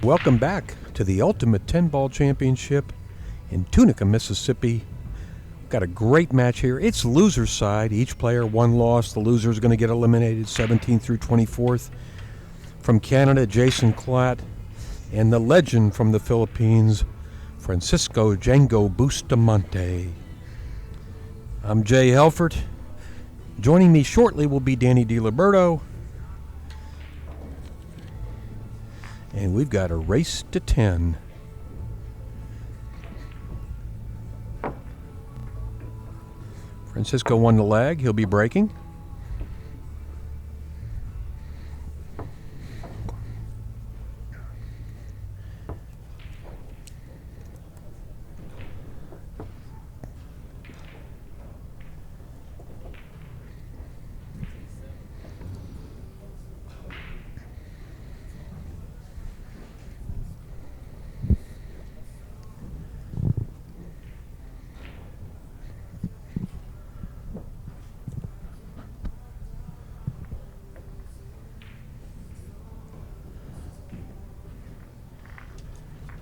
Welcome back to the Ultimate 10-Ball Championship in Tunica, Mississippi. Got a great match here. It's loser's side. Each player, one loss. The loser is going to get eliminated 17th through 24th. From Canada, Jason Klatt. And the legend from the Philippines, Francisco Django Bustamante. I'm Jay Helfert. Joining me shortly will be Danny DiLiberto. And we've got a race to 10. Francisco won the leg. He'll be breaking.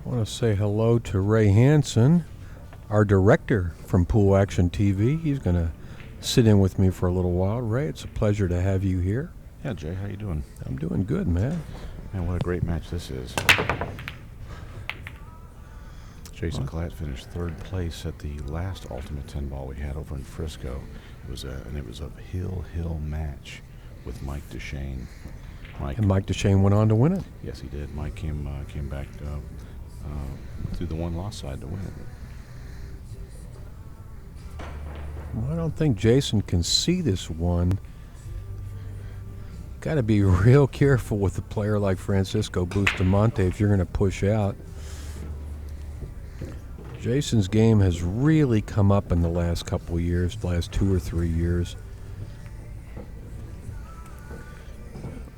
I want to say hello to Ray Hansen, our director from Pool Action TV. He's going to sit in with me for a little while. Ray, it's a pleasure to have you here. Yeah, Jay, how you doing? I'm doing good, man. Man, what a great match this is. Jason Klatt finished third place at the last Ultimate 10-Ball we had over in Frisco. It was a hill match with Mike Duchesne. And Mike Duchesne went on to win it. Yes, he did. Mike came back through the one-loss side to win it. Well, I don't think Jason can see this one. Got to be real careful with a player like Francisco Bustamante if you're going to push out. Jason's game has really come up in the last couple of years, the last 2 or 3 years.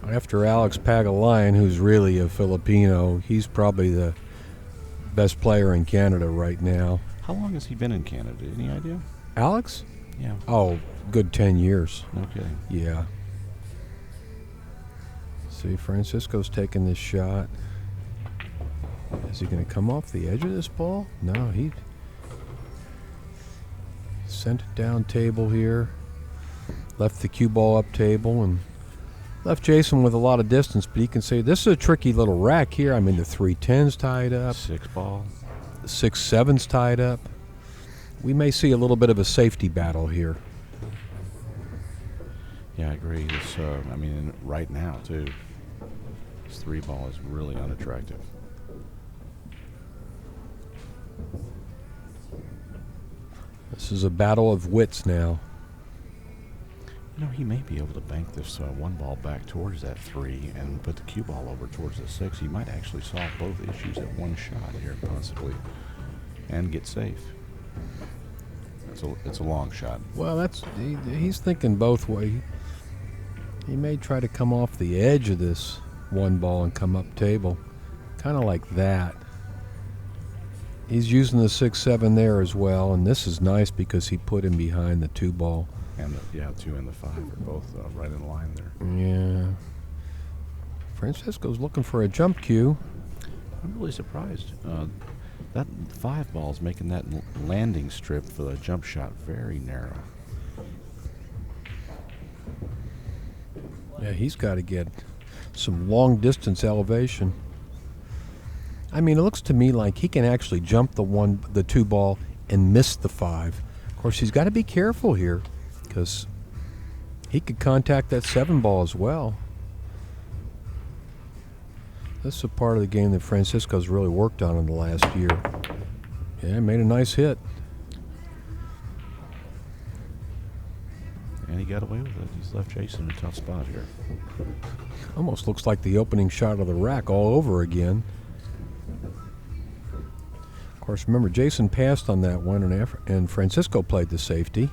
After Alex Pagulayan, who's really a Filipino, he's probably the best player in Canada right now. How long has he been in Canada? Any idea? Alex? Yeah. Oh, good 10 years. No kidding. Yeah. See, Francisco's taking this shot. Is he going to come off the edge of this ball? No, he sent it down table here. Left the cue ball up table and left Jason with a lot of distance, but you can say this is a tricky little rack here. I mean, the 3-10's tied up. 6-ball. The 6-7's tied up. We may see a little bit of a safety battle here. Yeah, I agree. This, right now, too, this 3-ball is really unattractive. This is a battle of wits now. You know, he may be able to bank this 1-ball back towards that 3 and put the cue ball over towards the 6. He might actually solve both issues at one shot here, possibly, and get safe. It's a long shot. Well, he's thinking both ways. He may try to come off the edge of this 1-ball and come up table, kind of like that. He's using the 6-7 there as well, and this is nice because he put him behind the 2-ball. And the 2 and the 5 are both right in line there. Yeah. Francisco's looking for a jump cue. I'm really surprised. That 5-ball's making that landing strip for the jump shot very narrow. Yeah, he's got to get some long distance elevation. I mean, it looks to me like he can actually jump the 2-ball and miss the 5. Of course, he's got to be careful here because he could contact that 7-ball as well. This is a part of the game that Francisco's really worked on in the last year. Yeah, made a nice hit. And he got away with it. He's left Jason in a tough spot here. Almost looks like the opening shot of the rack all over again. Of course, remember, Jason passed on that one, and Francisco played the safety.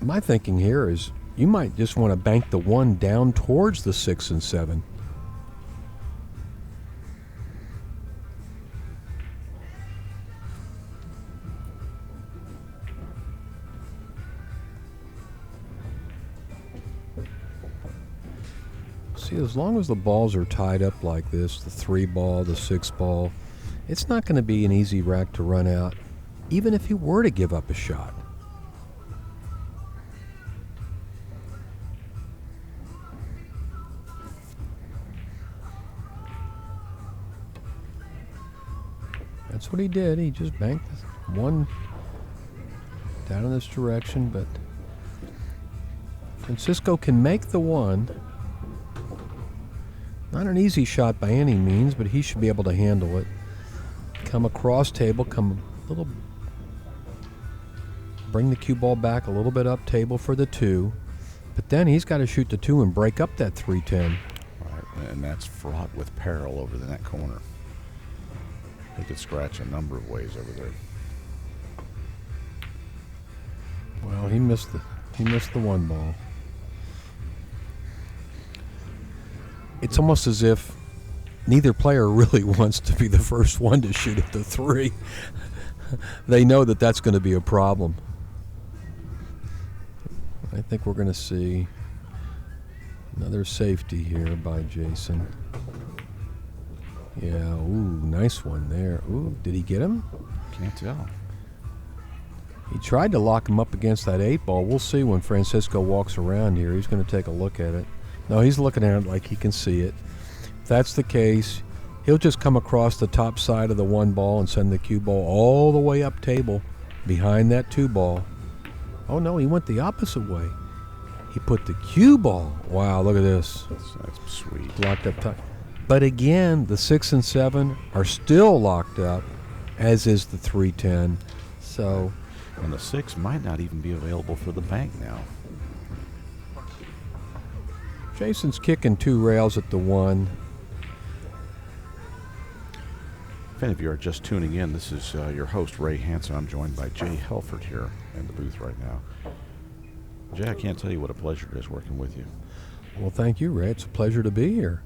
My thinking here is you might just want to bank the 1 down towards the 6 and 7. See, as long as the balls are tied up like this, the 3 ball, the 6 ball, it's not going to be an easy rack to run out, even if he were to give up a shot. That's what he did. He just banked one down in this direction, but Francisco can make the 1. Not an easy shot by any means, but he should be able to handle it. Come across table, come a little, bring the cue ball back a little bit up table for the 2, but then he's got to shoot the 2 and break up that 310. Right, and that's fraught with peril over the net corner. He could scratch a number of ways over there. Well, he missed the 1 ball. It's almost as if neither player really wants to be the first one to shoot at the 3. They know that that's going to be a problem. I think we're going to see another safety here by Jason. Yeah, ooh, nice one there. Ooh, did he get him? Can't tell. He tried to lock him up against that 8 ball. We'll see when Francisco walks around here. He's going to take a look at it. No, he's looking at it like he can see it. If that's the case, he'll just come across the top side of the 1 ball and send the cue ball all the way up table behind that 2 ball. Oh, no, he went the opposite way. He put the cue ball. Wow, look at this. That's sweet. Locked up top. But again, the 6 and 7 are still locked up, as is the 310. So, and the 6 might not even be available for the bank now. Jason's kicking 2 rails at the 1. If any of you are just tuning in, this is your host, Ray Hansen. I'm joined by Jay Helford here in the booth right now. Jay, I can't tell you what a pleasure it is working with you. Well, thank you, Ray. It's a pleasure to be here.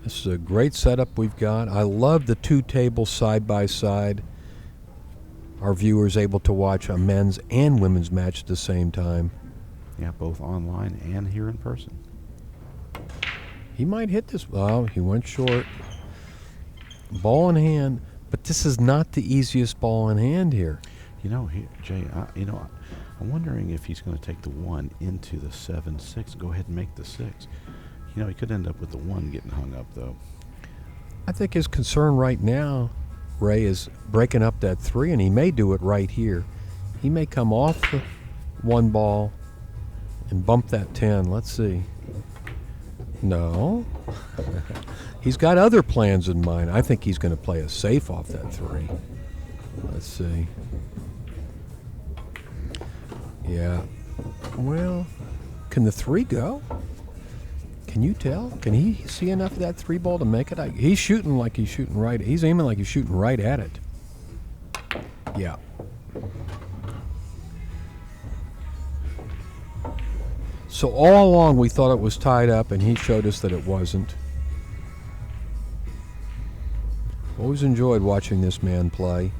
This is a great setup we've got. I love the 2 tables side by side. Our viewers able to watch a men's and women's match at the same time. Yeah, both online and here in person. He might hit this. Well, he went short. Ball in hand, but this is not the easiest ball in hand here. You know, Jay, I'm wondering if he's going to take the 1 into the 7-6, go ahead and make the 6. You know, he could end up with the 1 getting hung up, though. I think his concern right now, Ray, is breaking up that 3, and he may do it right here. He may come off the 1 ball and bump that 10. Let's see. No. He's got other plans in mind. I think he's going to play a safe off that 3. Let's see. Yeah. Well, can the 3 go? Can you tell? Can he see enough of that 3 ball to make it? He's shooting like he's shooting right. He's aiming like he's shooting right at it. Yeah. So all along we thought it was tied up, and he showed us that it wasn't. Always enjoyed watching this man play.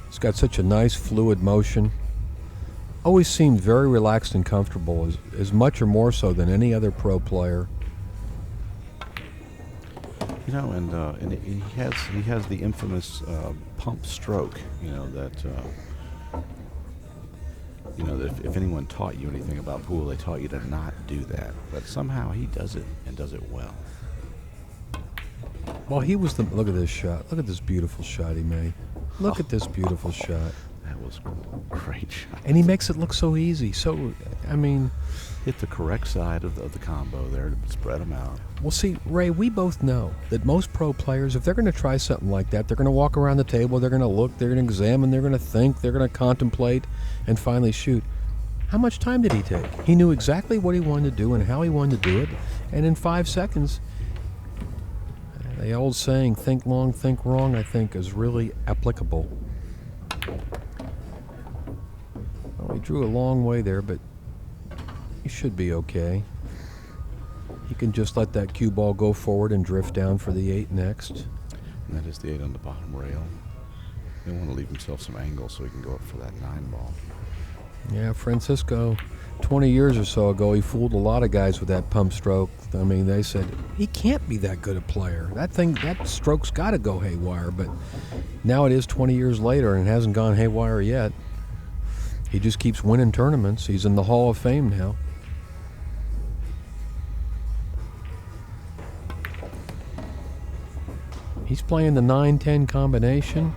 He's got such a nice fluid motion. Always seemed very relaxed and comfortable, as much or more so than any other pro player. You know, and he has the infamous pump stroke. You know that. That if anyone taught you anything about pool, they taught you to not do that. But somehow he does it and does it well. Well, he was the. Look at this shot. Look at this beautiful shot he made. Look at this beautiful shot. That was a great shot. And he makes it look so easy. So, I mean, hit the correct side of the combo there to spread them out. Well, see, Ray, we both know that most pro players, if they're going to try something like that, they're going to walk around the table, they're going to look, they're going to examine, they're going to think, they're going to contemplate, and finally shoot. How much time did he take? He knew exactly what he wanted to do and how he wanted to do it, and in 5 seconds, the old saying, think long, think wrong, I think, is really applicable. Well, he drew a long way there, but he should be okay. He can just let that cue ball go forward and drift down for the 8 next. And that is the 8 on the bottom rail. He'll want to leave himself some angle so he can go up for that 9 ball. Yeah, Francisco, 20 years or so ago, he fooled a lot of guys with that pump stroke. I mean, they said, he can't be that good a player. That stroke's got to go haywire. But now it is 20 years later, and it hasn't gone haywire yet. He just keeps winning tournaments. He's in the Hall of Fame now. He's playing the 9-10 combination.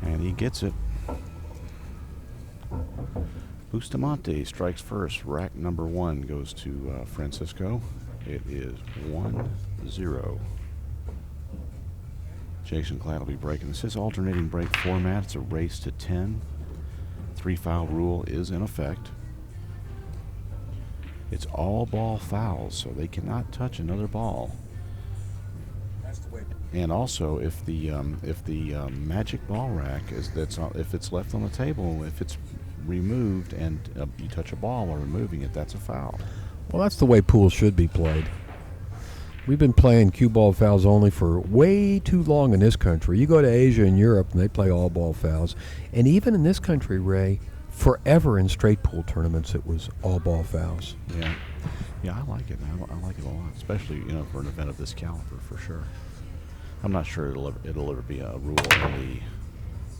And he gets it. Bustamante strikes first. Rack number 1 goes to Francisco. It is 1-0. Jason Klatt will be breaking. This is alternating break format. It's a race to 10. 3-foul rule is in effect. It's all ball fouls, so they cannot touch another ball. That's the way. And also, if the magic ball rack if it's left on the table, if it's removed and you touch a ball while removing it, that's a foul. Well, that's the way pool should be played. We've been playing cue ball fouls only for way too long in this country. You go to Asia and Europe, and they play all ball fouls. And even in this country, Ray, forever in straight pool tournaments, it was all ball fouls. Yeah, I like it. I like it a lot, especially for an event of this caliber, for sure. I'm not sure it'll ever be a rule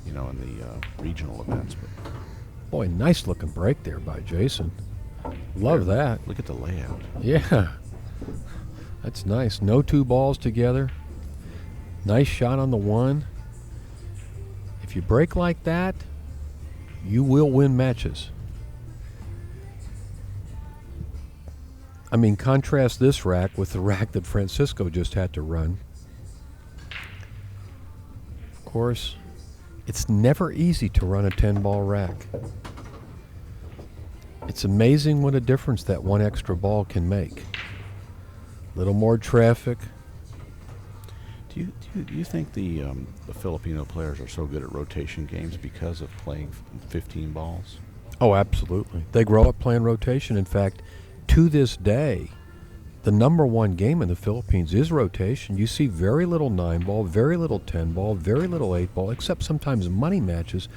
in the regional events, but Boy, nice looking break there by Jason. Love that. look at the layout. Yeah. That's nice. No two balls together. Nice shot on the one. If you break like that, you will win matches. I mean, contrast this rack with the rack that Francisco just had to run. Of course, it's never easy to run a 10-ball rack. It's amazing what a difference that one extra ball can make. Little more traffic. Do you think the Filipino players are so good at rotation games because of playing 15 balls? Oh, absolutely. They grow up playing rotation. In fact, to this day, the number one game in the Philippines is rotation. You see very little 9-ball, very little 10-ball, very little 8-ball, except sometimes money matches.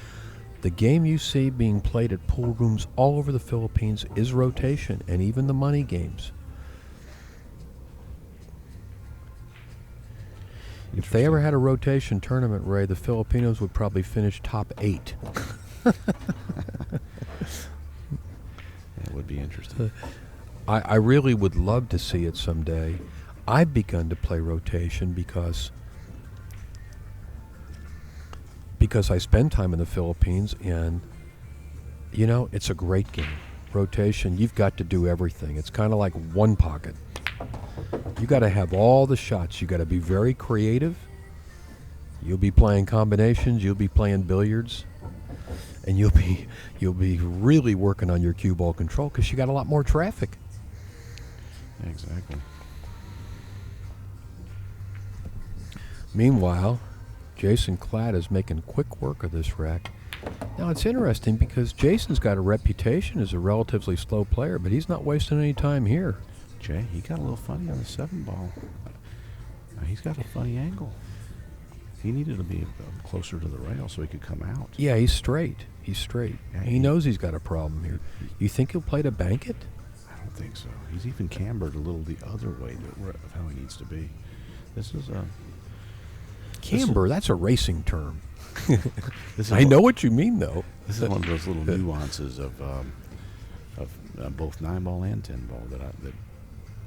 The game you see being played at pool rooms all over the Philippines is rotation, and even the money games. If they ever had a rotation tournament, Ray, the Filipinos would probably finish top 8. That would be interesting. I really would love to see it someday. I've begun to play rotation because I spend time in the Philippines, and, it's a great game. Rotation, you've got to do everything. It's kind of like one pocket. You got to have all the shots. You got to be very creative. You'll be playing combinations. You'll be playing billiards, and you'll be really working on your cue ball control because you got a lot more traffic. Exactly. Meanwhile, Jason Klatt is making quick work of this rack. Now it's interesting because Jason's got a reputation as a relatively slow player, but he's not wasting any time here. Jay, he got a little funny on the 7-ball. He's got a funny angle. He needed to be closer to the rail so he could come out. Yeah, he's straight. Yeah, he knows he's got a problem here. You think he'll play to bank it? I don't think so. He's even cambered a little the other way of how he needs to be. This is a... Camber, that's a racing term. I know what you mean, though. This is one of those little nuances of both 9-ball and 10-ball that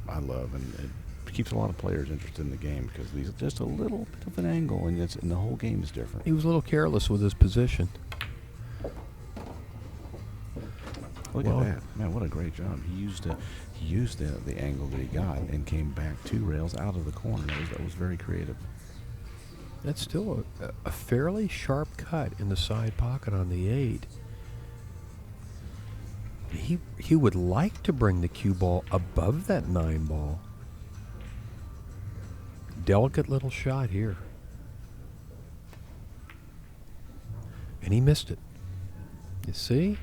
I love, and it keeps a lot of players interested in the game because these are just a little bit of an angle, and the whole game is different. He was a little careless with his position. Look at that, man! What a great job! He used the angle that he got and came back 2 rails out of the corner. That was very creative. That's still a fairly sharp cut in the side pocket on the 8. He would like to bring the cue ball above that 9-ball. Delicate little shot here. And he missed it. You see?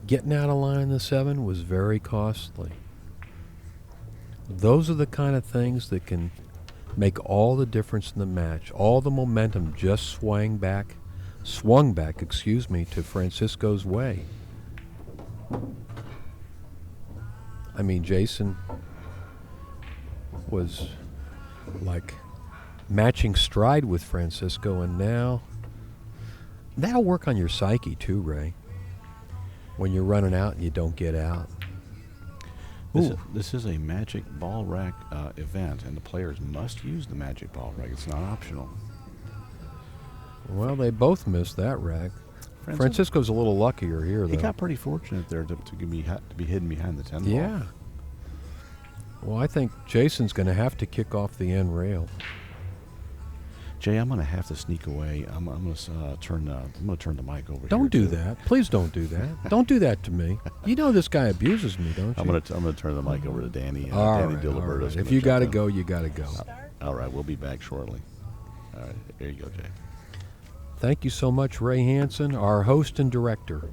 Getting out of line in the 7 was very costly. Those are the kind of things that can make all the difference in the match. All the momentum just swung back, to Francisco's way. I mean, Jason was like matching stride with Francisco, and now that'll work on your psyche too, Ray. When you're running out and you don't get out. This is a magic ball rack event, and the players must use the magic ball rack. It's not optional. Well, they both missed that rack. Francisco's a little luckier here, though. He got pretty fortunate there to be hidden behind the 10 ball. Yeah. Well, I think Jason's going to have to kick off the end rail. Jay, I'm going to have to sneak away. I'm going to turn the mic over. Don't do that. Please don't do that. Don't do that to me. You know this guy abuses me, don't you? I'm going to turn the mic over to Danny. All Danny right. Diliberto's If you got to go, you got to go. All right, we'll be back shortly. All right, here you go, Jay. Thank you so much, Ray Hansen, our host and director.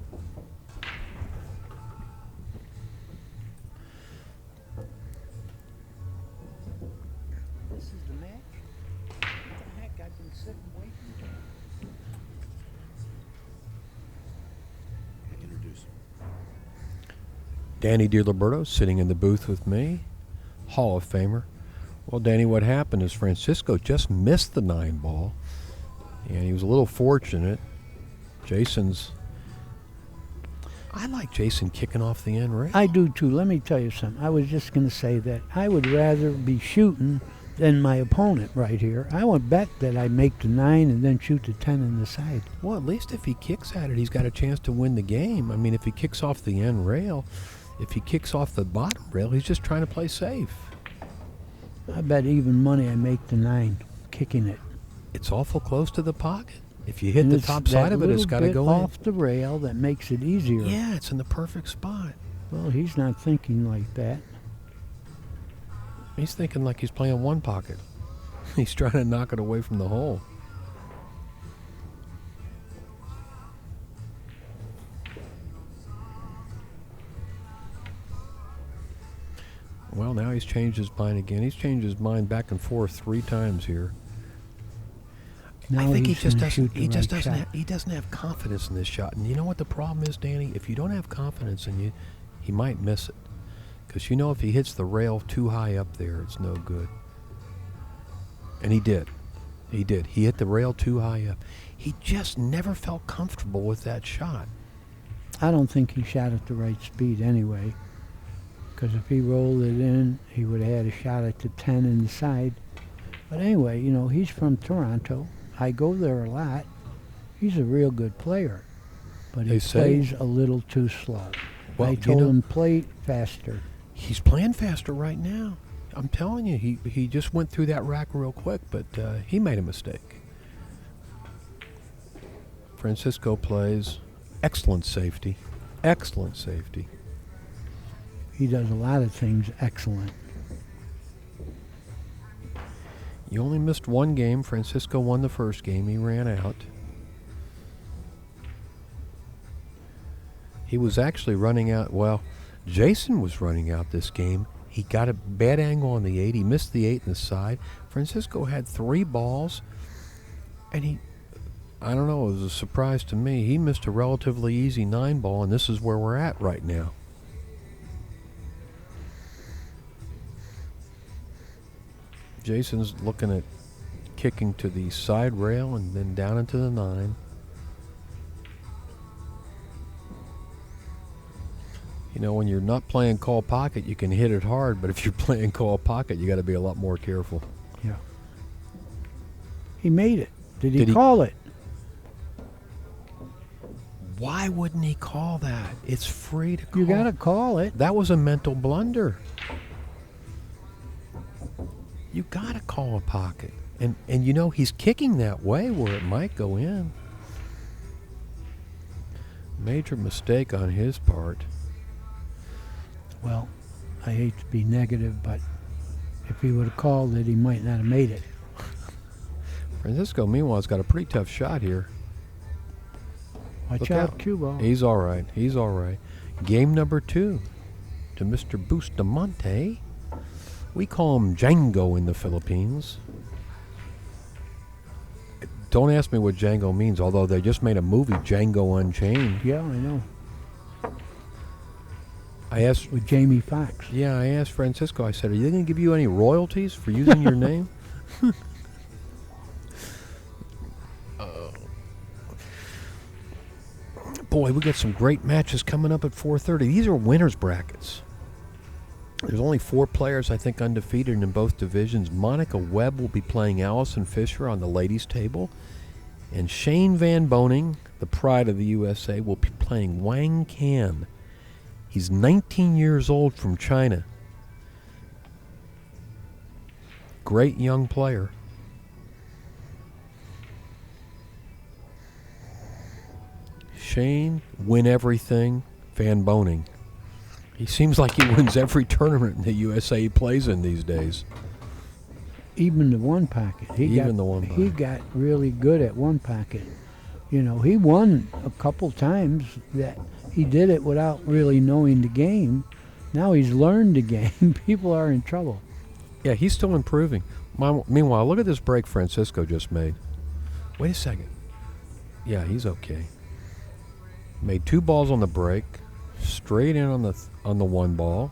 This is the match? What the heck? I've been sitting waiting. Introduce him. Danny Diliberto sitting in the booth with me, Hall of Famer. Well, Danny, what happened is Francisco just missed the 9 ball, and he was a little fortunate. I like Jason kicking off the end rail. I do too. Let me tell you something. I was just going to say that I would rather be shooting than my opponent right here. I would bet that I make the 9 and then shoot the 10 in the side. Well, at least if he kicks at it, he's got a chance to win the game. I mean, if he kicks off the end rail, if he kicks off the bottom rail, he's just trying to play safe. I bet even money I make the 9 kicking it. It's awful close to the pocket. If you hit And the it's top side that of it, it's little got to bit go off the rail that makes it easier. in. Yeah, it's in the perfect spot. Well, he's not thinking like that. He's thinking like he's playing one pocket. He's trying to knock it away from the hole. Well, now he's changed his mind again. He's changed his mind back and forth 3 times here. Now I think he he's just gonna doesn't. shoot the He just right doesn't. shot. He doesn't have confidence in this shot. And you know what the problem is, Danny? If you don't have confidence in you, he might miss it. Because you know, if he hits the rail too high up there, it's no good. And he did. He did. He hit the rail too high up. He just never felt comfortable with that shot. I don't think he shot at the right speed anyway. Because if he rolled it in, he would have had a shot at the 10 in the side. But anyway, you know, he's from Toronto. I go there a lot. He's a real good player. But They he say- plays a little too slow. Well, I you told know- him play faster. He's playing faster right now. I'm telling you, he just went through that rack real quick, but he made a mistake. Francisco plays excellent safety. Excellent safety. He does a lot of things excellent. You only missed 1 game. Francisco won the first game. He ran out. He was actually running out. Well, Jason was running out this game. He got a bad angle on the 8. He missed the 8 in the side. Francisco had 3 balls, and I don't know, it was a surprise to me. He missed a relatively easy 9 ball, and this is where we're at right now. Jason's looking at kicking to the side rail and then down into the 9. You know, when you're not playing call pocket, you can hit it hard, but if you're playing call pocket, you got to be a lot more careful. Yeah. He made it. Did he Did he- call it? Why wouldn't he call that? It's free to call. You got to call it. That was a mental blunder. You got to call a pocket. And you know, he's kicking that way where it might go in. Major mistake on his part. Well, I hate to be negative, but if he would have called it, he might not have made it. Francisco, meanwhile, has got a pretty tough shot here. Watch Look out, out. cue ball. He's all right. He's all right. Game number 2 to Mr. Bustamante. We call him Django in the Philippines. Don't ask me what Django means, although they just made a movie, Django Unchained. Yeah, I know. I asked With Jamie Foxx. Yeah, I asked Francisco, I said, are they going to give you any royalties for using your name? Boy, we got some great matches coming up at 4:30. These are winners brackets. There's only 4 players, I think, undefeated in both divisions. Monica Webb will be playing Allison Fisher on the ladies' table. And Shane Van Boning, the pride of the USA, will be playing Wang Can. He's 19 years old from China. Great young player. Shane, win everything. Van Boning. He seems like he wins every tournament in the USA he plays in these days. Even the one pocket. He got really good at one pocket. You know, he won a couple times that he did it without really knowing the game. Now he's learned the game. People are in trouble. Yeah, he's still improving. Meanwhile, look at this break Francisco just made. Wait a second. Yeah, he's okay. Made 2 balls on the break, straight in on the 1 ball.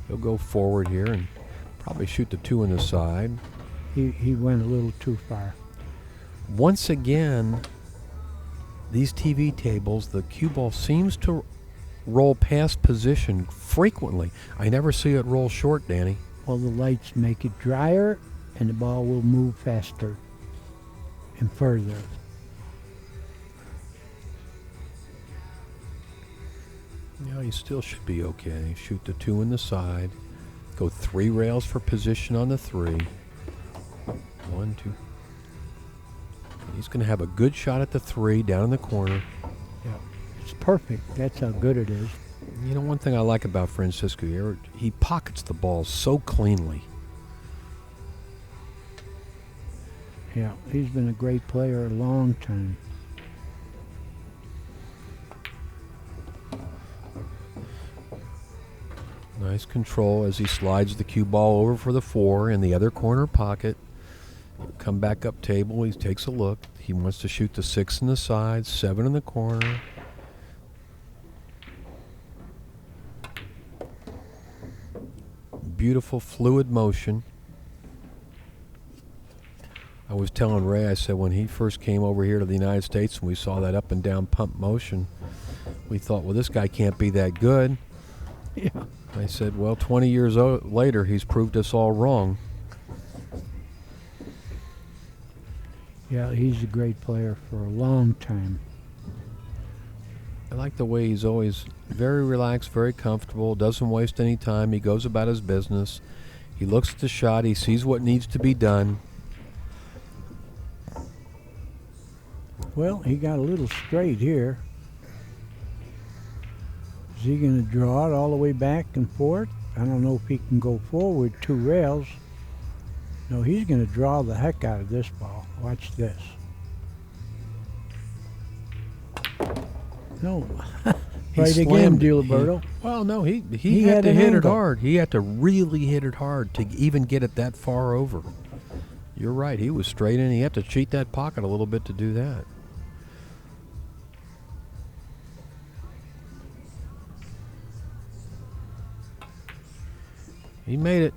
He'll go forward here and probably shoot the 2 in the side. He went a little too far. Once again, these TV tables, the cue ball seems to roll past position frequently. I never see it roll short, Danny. Well, the lights make it drier, and the ball will move faster and further. Yeah, he still should be okay. Shoot the 2 in the side. Go 3 rails for position on the 3. 1, 2. He's going to have a good shot at the 3 down in the corner. Yeah, it's perfect. That's how good it is. You know, one thing I like about Francisco here, he pockets the ball so cleanly. Yeah, he's been a great player a long time. Nice control as he slides the cue ball over for the 4 in the other corner pocket. He'll come back up table. He takes a look. He wants to shoot the 6 in the side, 7 in the corner. Beautiful fluid motion. I was telling Ray, I said when he first came over here to the United States and we saw that up and down pump motion, we thought, well, this guy can't be that good. Yeah. I said, well, 20 years later, he's proved us all wrong. Yeah, he's a great player for a long time. I like the way he's always very relaxed, very comfortable, doesn't waste any time. He goes about his business. He looks at the shot. He sees what needs to be done. Well, he got a little straight here. Is he going to draw it all the way back and forth? I don't know if he can go forward 2 rails. No, he's going to draw the heck out of this ball. Watch this. No. Right again, Giliberto. Well, no, he had to hit it hard. He had to really hit it hard to even get it that far over. You're right. He was straight in. He had to cheat that pocket a little bit to do that. He made it.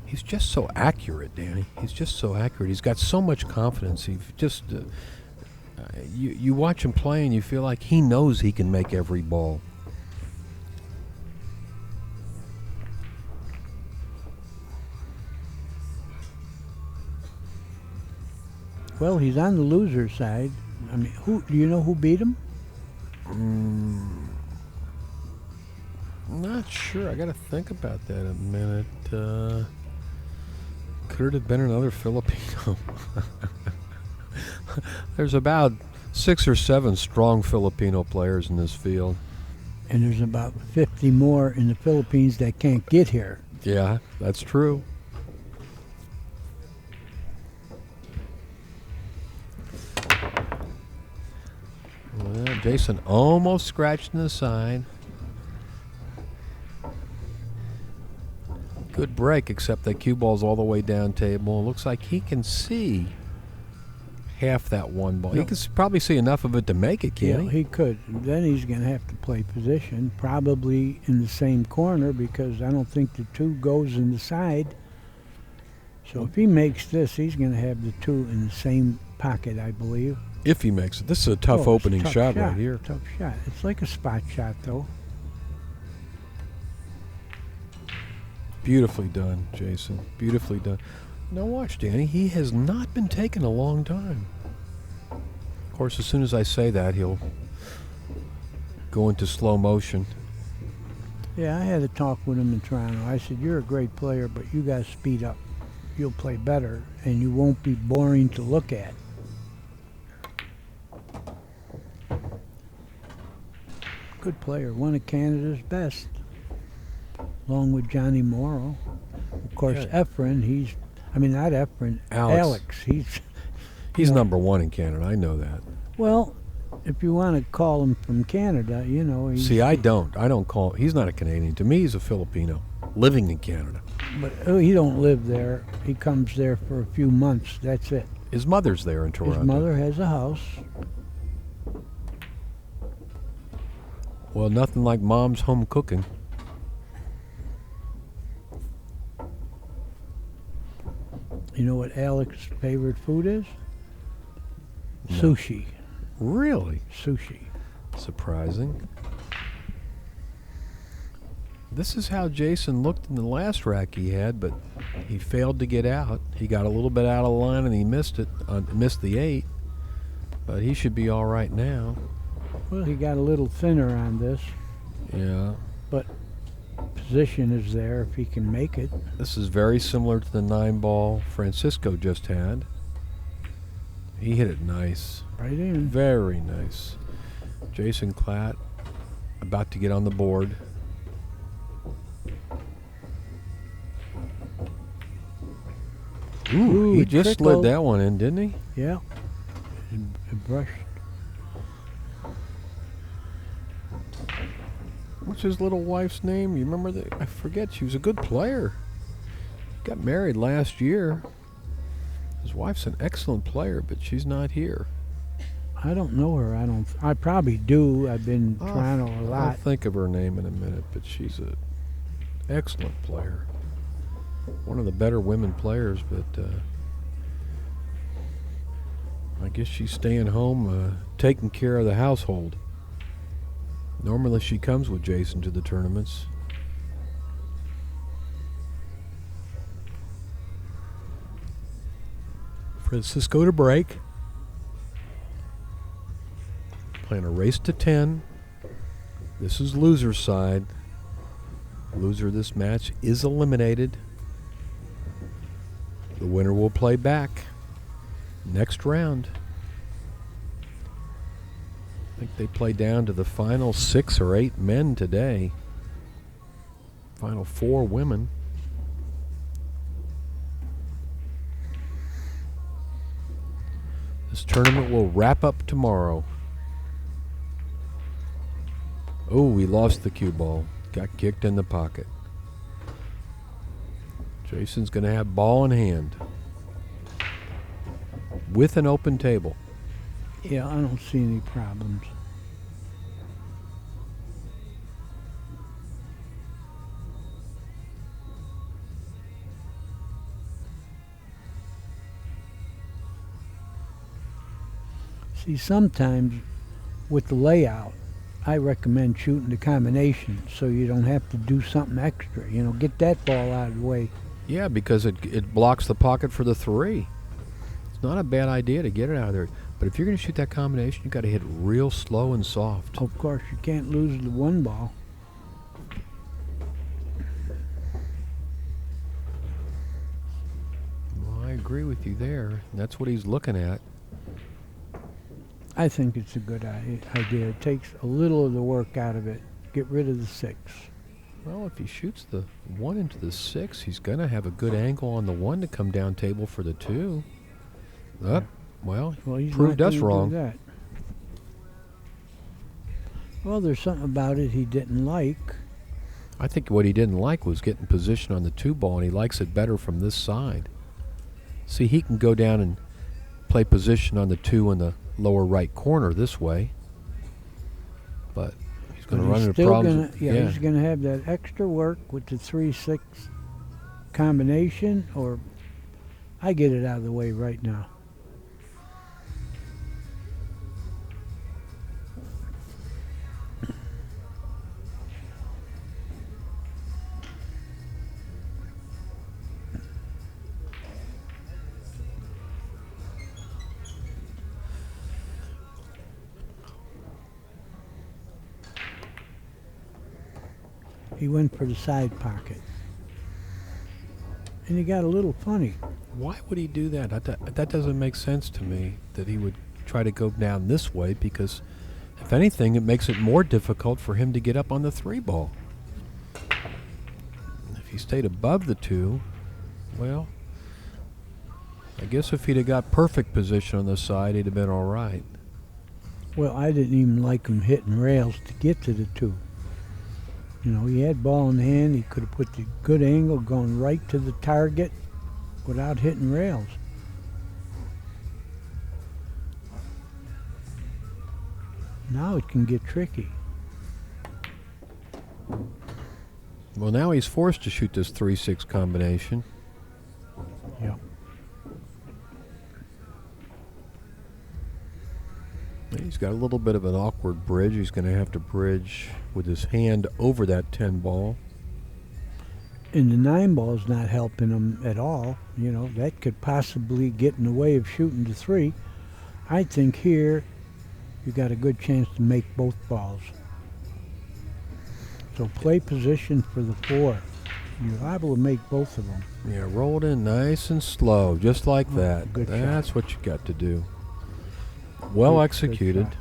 He's just so accurate, Danny. He's just so accurate. He's got so much confidence. He just you watch him play and you feel like he knows he can make every ball. Well, he's on the loser side. I mean, do you know who beat him? I'm not sure. I got to think about that a minute. Could it have been another Filipino? There's about 6 or 7 strong Filipino players in this field. And there's about 50 more in the Philippines that can't get here. Yeah, that's true. Jason almost scratched in the side. Good break, except that cue ball's all the way down table. Looks like he can see half that one ball. No. He can probably see enough of it to make it, Yeah, can't he? he could. Then he's going to have to play position, probably in the same corner, because I don't think the 2 goes in the side. So if he makes this, he's going to have the 2 in the same pocket, I believe. If he makes it. This is a tough Oh, it's a opening tough shot right here. Tough shot. It's like a spot shot, though. Beautifully done, Jason. Beautifully done. Now watch, Danny. He has not been taken a long time. Of course, as soon as I say that, he'll go into slow motion. Yeah, I had a talk with him in Toronto. I said, you're a great player, but you got to speed up. You'll play better, and you won't be boring to look at. Good player. One of Canada's best, along with Johnny Morrow. Of course, Yeah. Efren, not Efren, Alex. He's He's Yeah. number 1 in Canada. I know that. well, if you want to call him from Canada, he's, See, I don't. I don't call. He's not a Canadian. To me, he's a Filipino living in Canada. but he don't live there. He comes there for a few months. That's it. His mother's there in Toronto. His mother has a house. Well, nothing like mom's home cooking. You know what Alex's favorite food is? No. Sushi. Really? Sushi. Surprising. This is how Jason looked in the last rack he had, but he failed to get out. He got a little bit out of line and he missed it. Missed the 8. But he should be all right now. Well, he got a little thinner on this. Yeah. Position is there if he can make it. This is very similar to the 9-ball Francisco just had. He hit it nice. Right in. Very nice. Jason Klatt about to get on the board. Ooh, He just trickled. slid that one in, didn't he? Yeah. It brushed. What's his little wife's name? You remember that? I forget. She was a good player. Got married last year. His wife's an excellent player, but she's not here. I don't know her. I probably do. I've been in Toronto a I'll lot. think of her name in a minute, but she's an excellent player. One of the better women players, but I guess she's staying home, taking care of the household. Normally she comes with Jason to the tournaments. Francisco to break. Playing a race to 10. This is loser's side. Loser of this match is eliminated. The winner will play back next round. I think they play down to the final 6 or 8 men today. Final 4 women. This tournament will wrap up tomorrow. Oh, we lost the cue ball. Got kicked in the pocket. Jason's going to have ball in hand with an open table. Yeah, I don't see any problems. See, sometimes with the layout, I recommend shooting the combination so you don't have to do something extra. Get that ball out of the way. Yeah, because it blocks the pocket for the 3. It's not a bad idea to get it out of there. But if you're going to shoot that combination, you've got to hit it real slow and soft. Of course, you can't lose the 1 ball. Well, I agree with you there. That's what he's looking at. I think it's a good idea. It takes a little of the work out of it. Get rid of the 6. Well, if he shoots the 1 into the 6, he's going to have a good angle on the 1 to come down table for the 2. Well, Well, he's proved not us gonna wrong. do that. Well, there's something about it he didn't like. I think what he didn't like was getting position on the 2 ball, and he likes it better from this side. See, he can go down and play position on the 2 in the lower right corner this way, but he's going to run into problems. He's going to have that extra work with the 3-6 combination, or I get it out of the way right now. He went for the side pocket. And he got a little funny. Why would he do that? That doesn't make sense to me, that he would try to go down this way, because if anything, it makes it more difficult for him to get up on the 3 ball. If he stayed above the 2, well, I guess if he'd have got perfect position on the side, he'd have been all right. Well, I didn't even like him hitting rails to get to the 2. You know, he had ball in hand. He could have put the good angle going right to the target without hitting rails. Now it can get tricky. Well, now he's forced to shoot this 3-6 combination. Yeah. He's got a little bit of an awkward bridge. He's going to have to bridge with his hand over that 10 ball. And the 9 ball's not helping him at all. You know, that could possibly get in the way of shooting the 3. I think here you got a good chance to make both balls. So play position for the 4. You're liable to make both of them. Yeah, roll it in nice and slow, just like that. Good That's shot. what you got to do. Well executed. Good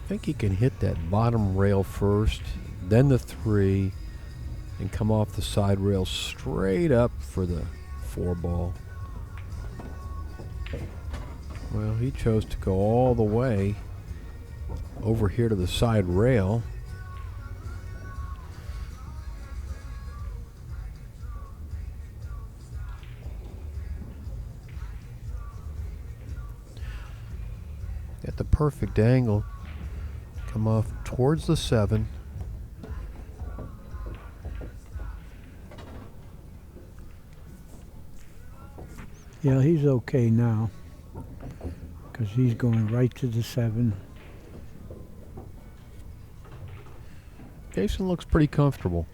I think he can hit that bottom rail first, then the 3, and come off the side rail straight up for the 4 ball. Well, he chose to go all the way over here to the side rail. At the perfect angle, come off towards the 7. Yeah, he's okay now because he's going right to the 7. Jason looks pretty comfortable.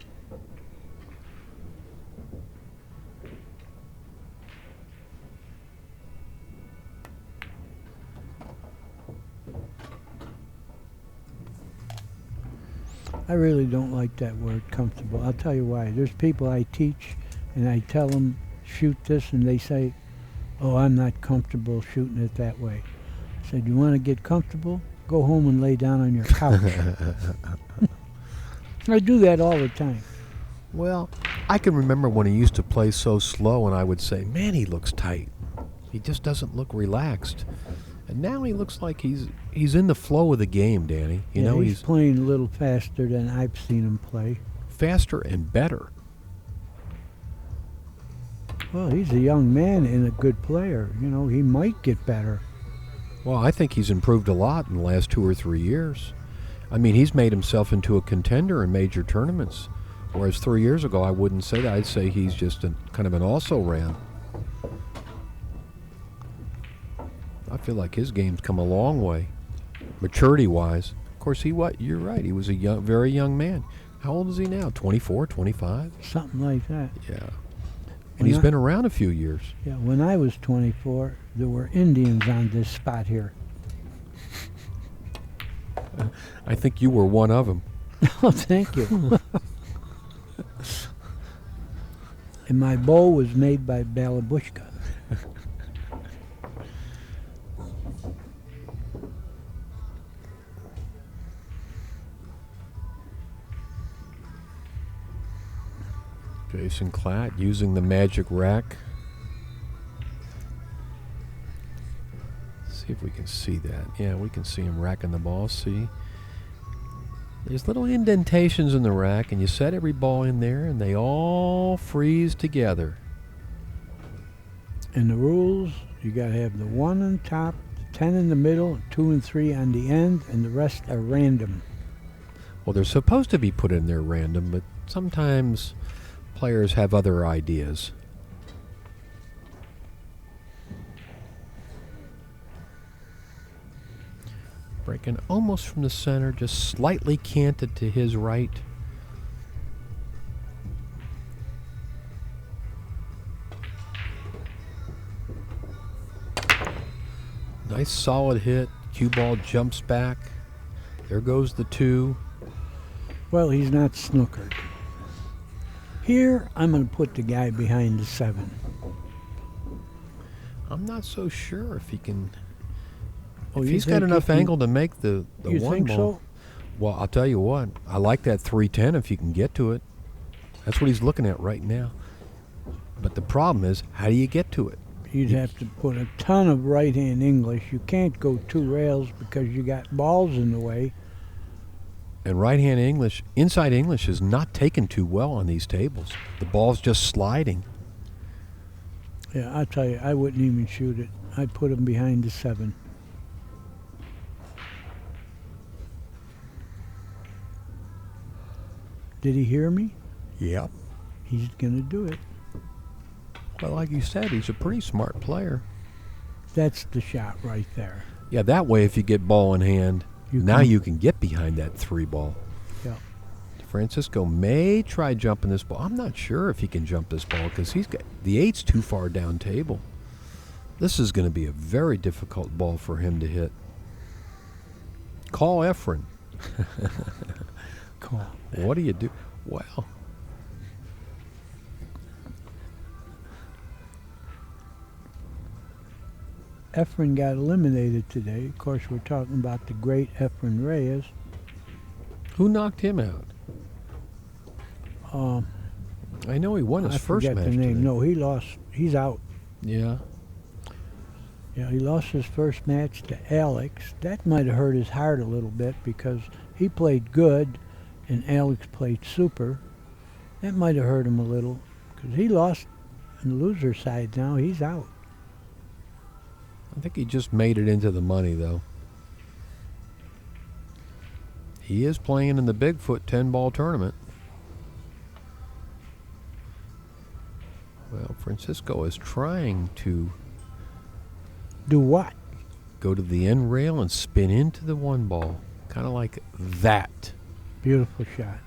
I really don't like that word, comfortable. I'll tell you why. There's people I teach, and I tell them, shoot this, and they say, oh, I'm not comfortable shooting it that way. I said, you want to get comfortable? Go home and lay down on your couch. I do that all the time. Well, I can remember when he used to play so slow, and I would say, man, he looks tight. He just doesn't look relaxed. And now he looks like he's in the flow of the game, Danny. You know, he's playing a little faster than I've seen him play. Faster and better. Well, he's a young man and a good player. You know, he might get better. Well, I think he's improved a lot in the last 2 or 3 years. I mean, he's made himself into a contender in major tournaments, whereas 3 years ago I wouldn't say that. I'd say he's just kind of an also-ran. I feel like his game's come a long way, maturity-wise. Of course, you're right. He was a very young man. How old is he now? 24, 25? Something like that. Yeah. And he's been around a few years. Yeah, when I was 24, there were Indians on this spot here. I think you were one of them. Oh, thank you. And my bow was made by Balabushka. Jason Klatt using the magic rack. See if we can see that. Yeah, we can see him racking the ball. See? There's little indentations in the rack, and you set every ball in there, and they all freeze together. And the rules, you got to have the 1 on top, the 10 in the middle, 2 and 3 on the end, and the rest are random. Well, they're supposed to be put in there random, but sometimes players have other ideas. Breaking almost from the center, just slightly canted to his right. Nice solid hit. Cue ball jumps back. There goes the 2. Well, he's not snookered. Here, I'm going to put the guy behind the 7. I'm not so sure if he can. Oh, If you he's got think enough he can- angle to make the You one think ball. so? Well, I'll tell you what. I like that 310 if you can get to it. That's what he's looking at right now. But the problem is, how do you get to it? You'd have to put a ton of right-hand English. You can't go 2 rails because you got balls in the way. And right-hand English, inside English is not taken too well on these tables. The ball's just sliding. Yeah, I tell you, I wouldn't even shoot it. I'd put him behind the 7. Did he hear me? Yep. He's going to do it. Well, like you said, he's a pretty smart player. That's the shot right there. Yeah, that way if you get ball in hand, now can- you can get behind that 3 ball. Yeah. Francisco may try jumping this ball. I'm not sure if he can jump this ball because he's got the 8's too far down table. This is going to be a very difficult ball for him to hit. Call Efren. Cool. What do you do? Well, Efren got eliminated today. Of course, we're talking about the great Efren Reyes. who knocked him out? Um, I know he won his I first forget match the name. today. No, he lost. He's out. Yeah. Yeah, he lost his first match to Alex. That might have hurt his heart a little bit because he played good and Alex played super. That might have hurt him a little because he lost on the loser side now. He's out. I think he just made it into the money, though. He is playing in the Bigfoot 10-ball tournament. Well, Francisco is trying to Do what? go to the end rail and spin into the 1 ball. Kind of like that. Beautiful shot.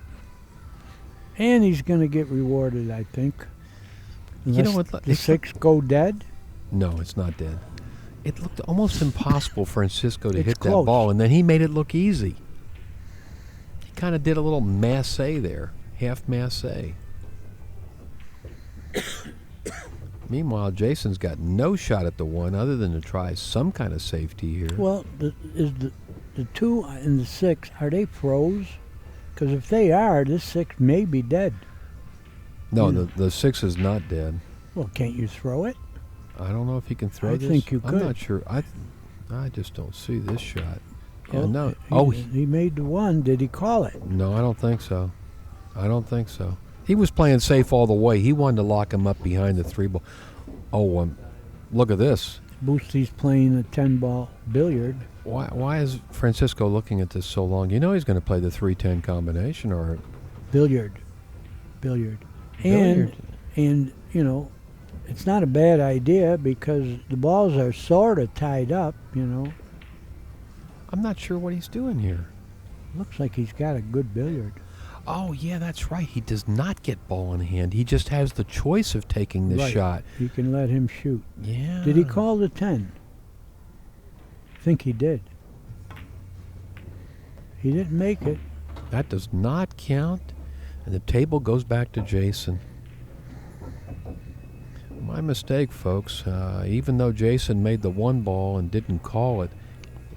And he's going to get rewarded, I think. You know Unless what, the it's- 6 go dead. No, it's not dead. It looked almost impossible for Francisco to It's hit that close. ball, and then he made it look easy. He kind of did a little masse there, half masse. Meanwhile, Jason's got no shot at the 1 other than to try some kind of safety here. Well, is the 2 and the 6, are they froze? Because if they are, this 6 may be dead. No, Yeah. the 6 is not dead. Well, can't you throw it? I don't know if he can throw I this. think you I'm could. not sure. I just don't see this shot. Yeah, Oh, no. He, Oh, he made the 1. Did he call it? no, I don't think so. I don't think so. He was playing safe all the way. He wanted to lock him up behind the 3 ball. Oh, look at this. Boostie's playing a 10-ball billiard. Why is Francisco looking at this so long? You know he's going to play the 3-10 combination or Billiard. billiard. And, you know, it's not a bad idea because the balls are sort of tied up, you know. I'm not sure what he's doing here. Looks like he's got a good billiard. Oh, yeah, that's right. He does not get ball in hand. He just has the choice of taking this Right. shot. You can let him shoot. Yeah. Did he call the 10? I think he did. He didn't make it. That does not count. And the table goes back to Jason. My mistake, folks. Even though Jason made the 1 ball and didn't call it,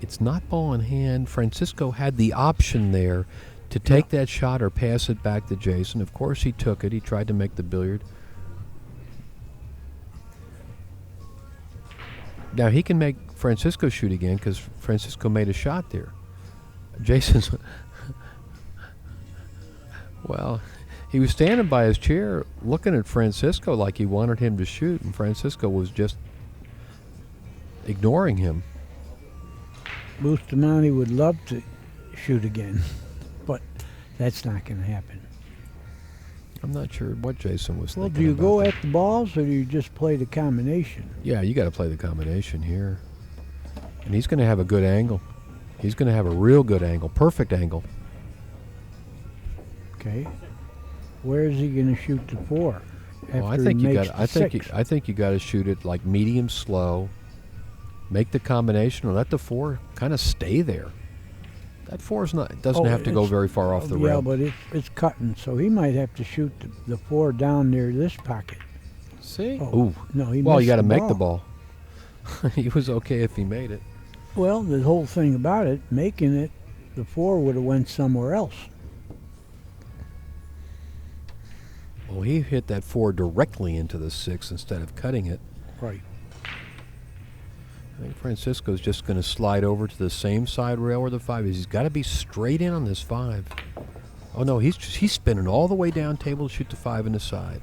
it's not ball in hand. Francisco had the option there to take that shot or pass it back to Jason. Of course, he took it. He tried to make the billiard. Now he can make Francisco shoot again because Francisco made a shot there. Jason's. Well, he was standing by his chair looking at Francisco like he wanted him to shoot, and Francisco was just ignoring him. Bustamante would love to shoot again, but that's not going to happen. I'm not sure what Jason was Well, thinking do you about go that. at the balls or do you just play the combination? Yeah, you got to play the combination here. And he's going to have a good angle. He's going to have a real good angle, perfect angle. Okay. Where is he going to shoot the 4? Well, I after think he you makes got. the six? I think you got to shoot it like medium slow. Make the combination, or let the 4 kind of stay there. That 4 is not. It doesn't have to go very far off the yeah, rail. but it's cutting, so he might have to shoot the 4 down near this pocket. See? Oh, Ooh. no, he Well, missed you got to the make the ball. He was okay if he made it. Well, the whole thing about it, making it, the 4 would have went somewhere else. Well, he hit that 4 directly into the 6 instead of cutting it. Right. I think Francisco's just going to slide over to the same side rail where the 5 is. He's got to be straight in on this 5. Oh no, he's spinning all the way down table to shoot the 5 in the side.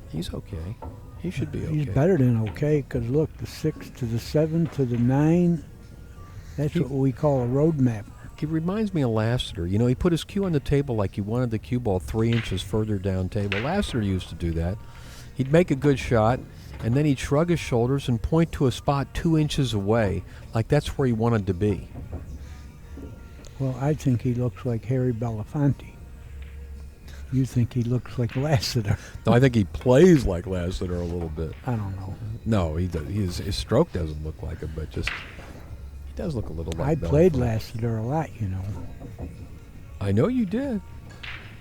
He's okay. He should be okay. He's better than okay, because look, the 6 to the 7 to the 9, that's what we call a road map. He reminds me of Lassiter. You know, he put his cue on the table like he wanted the cue ball 3 inches further down table. Lassiter used to do that. He'd make a good shot, and then he'd shrug his shoulders and point to a spot 2 inches away, like that's where he wanted to be. Well, I think he looks like Harry Belafonte. You think he looks like Lassiter. No, I think he plays like Lassiter a little bit. I don't know. No, he does. His stroke doesn't look like it, but just he does look a little like I Belafonte. played Lassiter a lot, you know. I know you did.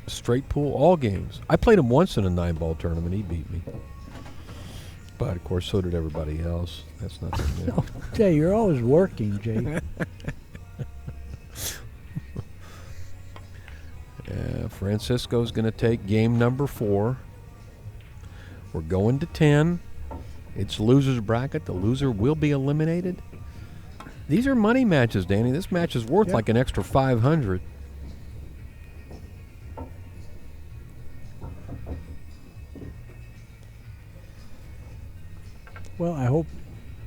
Straight pool, all games. I played him once in a 9-ball tournament. He beat me. But, of course, so did everybody else. That's nothing new. Jay, you're always working, Jay. Francisco's going to take game number 4. We're going to 10. It's loser's bracket. The loser will be eliminated. These are money matches, Danny. This match is worth like an extra 500. Well, I hope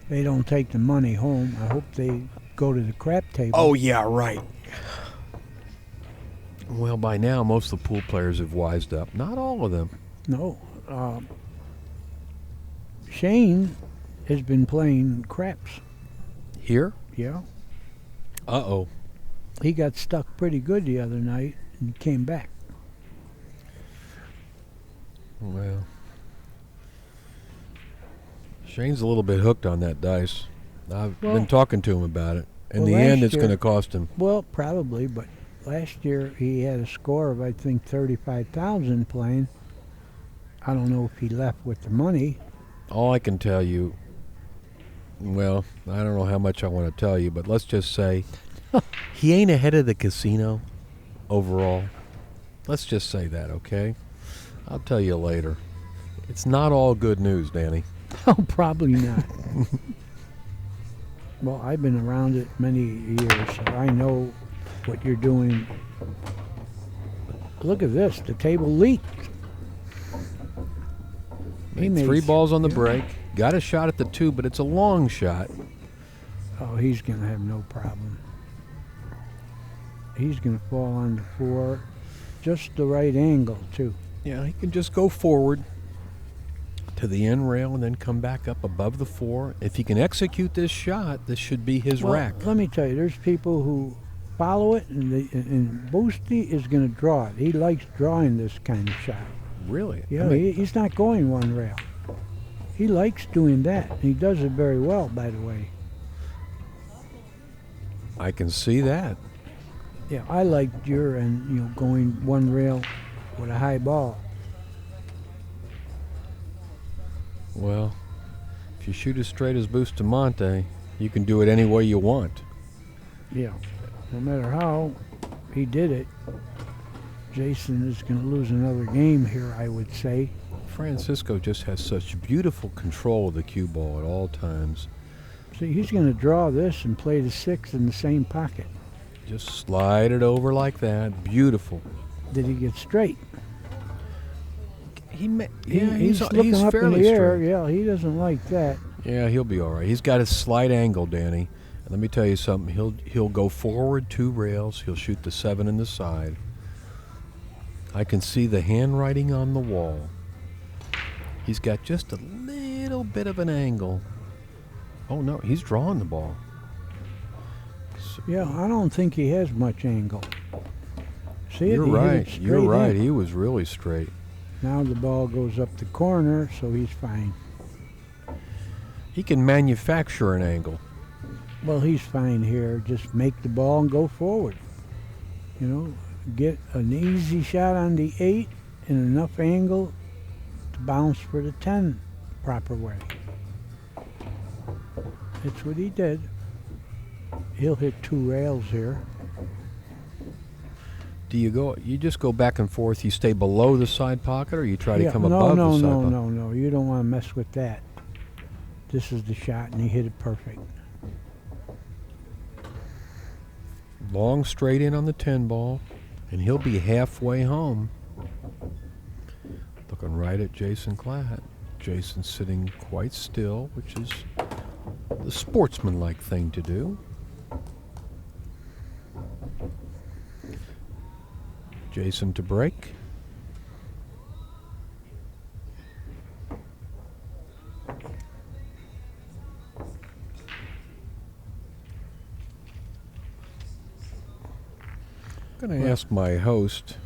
they don't take the money home. I hope they go to the crap table. Oh, yeah, right. Well, by now, most of the pool players have wised up. Not all of them. No. Shane has been playing craps. Here? Yeah. Uh-oh. He got stuck pretty good the other night and came back. Well, Shane's a little bit hooked on that dice. I've been talking to him about it. In the end, it's going to cost him. Well, probably, but last year he had a score of, I think, 35,000 playing. I don't know if he left with the money. All I can tell you, well, I don't know how much I want to tell you, but let's just say he ain't ahead of the casino overall. Let's just say that, okay? I'll tell you later. It's not all good news, Danny. Oh, probably not. Well, I've been around it many years, so I know what you're doing. Look at this. The table leaked. Made 3 balls on the break. Got a shot at the 2, but it's a long shot. Oh, he's going to have no problem. He's going to fall on the 4. Just the right angle, too. Yeah, he can just go forward to the end rail and then come back up above the 4. If he can execute this shot, this should be his rack. Let me tell you, there's people who follow it, and Boosty is going to draw it. He likes drawing this kind of shot. Really? Yeah, I mean, he's not going one rail. He likes doing that. He does it very well, by the way. I can see that. Yeah, I liked your going one rail with a high ball. Well, if you shoot as straight as Bustamante, you can do it any way you want. Yeah, no matter how he did it, Jason is going to lose another game here, I would say. Francisco just has such beautiful control of the cue ball at all times. See, he's going to draw this and play the 6 in the same pocket. Just slide it over like that. Beautiful. Did he get straight? He's looking up in fairly the air. straight. Yeah, he doesn't like that. Yeah, he'll be all right. He's got a slight angle, Danny. And let me tell you something. He'll go forward 2 rails. He'll shoot the 7 in the side. I can see the handwriting on the wall. He's got just a little bit of an angle. Oh no, he's drawing the ball. So Yeah, I don't think he has much angle. See, you're he hit it right. straight You're right. in. He was really straight. Now the ball goes up the corner, so he's fine. He can manufacture an angle. Well, he's fine here. Just make the ball and go forward. You know, get an easy shot on the 8 and enough angle to bounce for the 10 proper way. That's what he did. He'll hit 2 rails here. Do you just go back and forth? You stay below the side pocket, or you try to come no, above no, the side no, pocket? no, no. You don't want to mess with that. This is the shot, and he hit it perfect. Long straight in on the 10 ball, and he'll be halfway home. Looking right at Jason Klatt. Jason's sitting quite still, which is the sportsmanlike thing to do. Jason to break. I'm going to ask my host,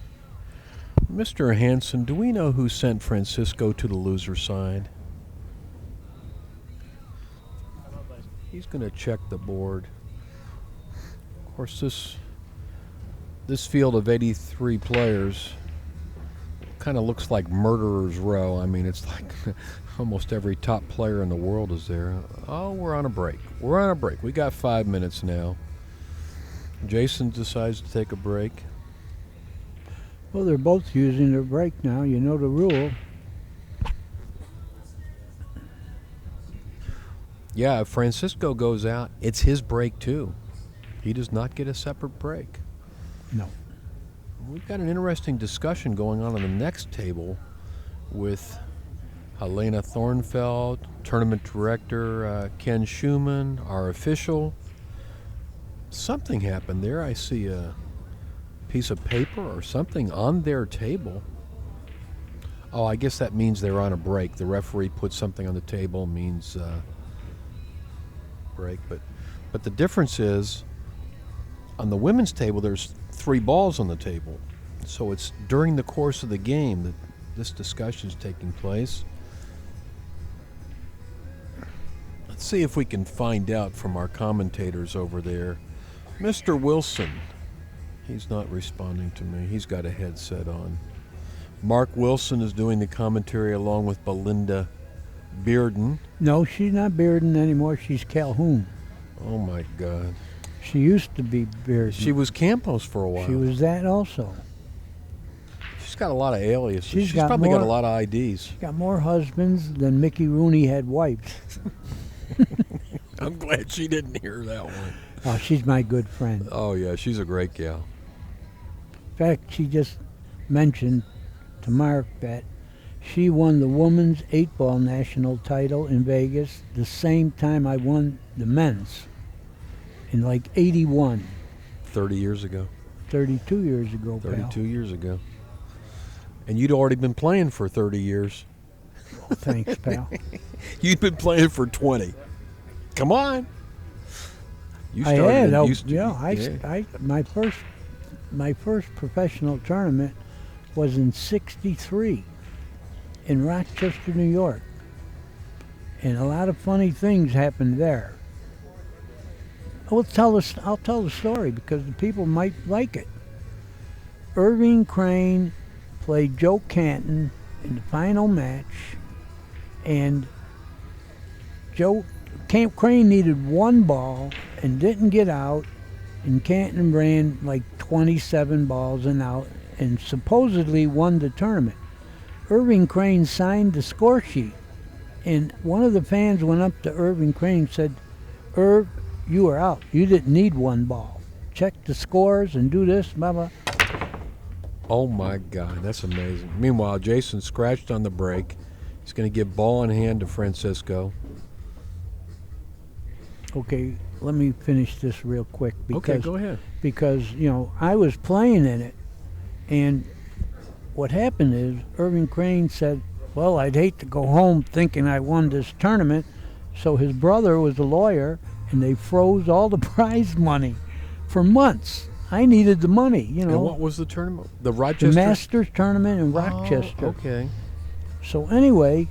Mr. Hanson, do we know who sent Francisco to the loser side? He's going to check the board. Of course, this field of 83 players kind of looks like murderer's row. I mean, it's like almost every top player in the world is there. Oh, we're on a break. We're on a break. We got 5 minutes now. Jason decides to take a break. Well, they're both using their break now. You know the rule. Yeah, if Francisco goes out, it's his break too. He does not get a separate break. No. We've got an interesting discussion going on the next table with Helena Thornfeld, tournament director Ken Schumann, our official. Something happened there. I see a piece of paper or something on their table. Oh, I guess that means they're on a break. The referee put something on the table, means break. But the difference is, on the women's table, there's 3 balls on the table. So it's during the course of the game that this discussion is taking place. Let's see if we can find out from our commentators over there. Mr. Wilson, he's not responding to me. He's got a headset on. Mark Wilson is doing the commentary along with Belinda Bearden. No, she's not Bearden anymore. She's Calhoun. Oh, my God. She used to be Bearden. She was Campos for a while. She was that also. She's got a lot of aliases. She's She's got probably got a more- lot of IDs. She got more husbands than Mickey Rooney had wives. I'm glad she didn't hear that one. Oh, she's my good friend. Oh, yeah, she's a great gal. In fact, she just mentioned to Mark that she won the women's 8-ball national title in Vegas the same time I won the men's in like 81, 30 years ago. 32 years ago, pal. 32 years ago. And you'd already been playing for 30 years. Oh, thanks, pal. You'd been playing for 20. Come on. You I started had, in- you st- yeah, my first professional tournament was in '63 in Rochester, New York, and a lot of funny things happened there. I'll tell the story because the people might like it. Irving Crane played Joe Canton in the final match, and Crane needed 1 ball and didn't get out, and Canton ran like 27 balls and out and supposedly won the tournament. Irving Crane signed the score sheet, and one of the fans went up to Irving Crane and said, Irv, you are out. You didn't need one ball. Check the scores and do this, blah, blah. Oh my God, that's amazing. Meanwhile, Jason scratched on the break. He's going to give ball in hand to Francisco. Okay, let me finish this real quick. Okay, go ahead. Because, I was playing in it, and what happened is Irving Crane said, well, I'd hate to go home thinking I won this tournament. So his brother was a lawyer, and they froze all the prize money for months. I needed the money, And what was the tournament? The Rochester? The Masters tournament in Rochester. Oh, okay. So anyway,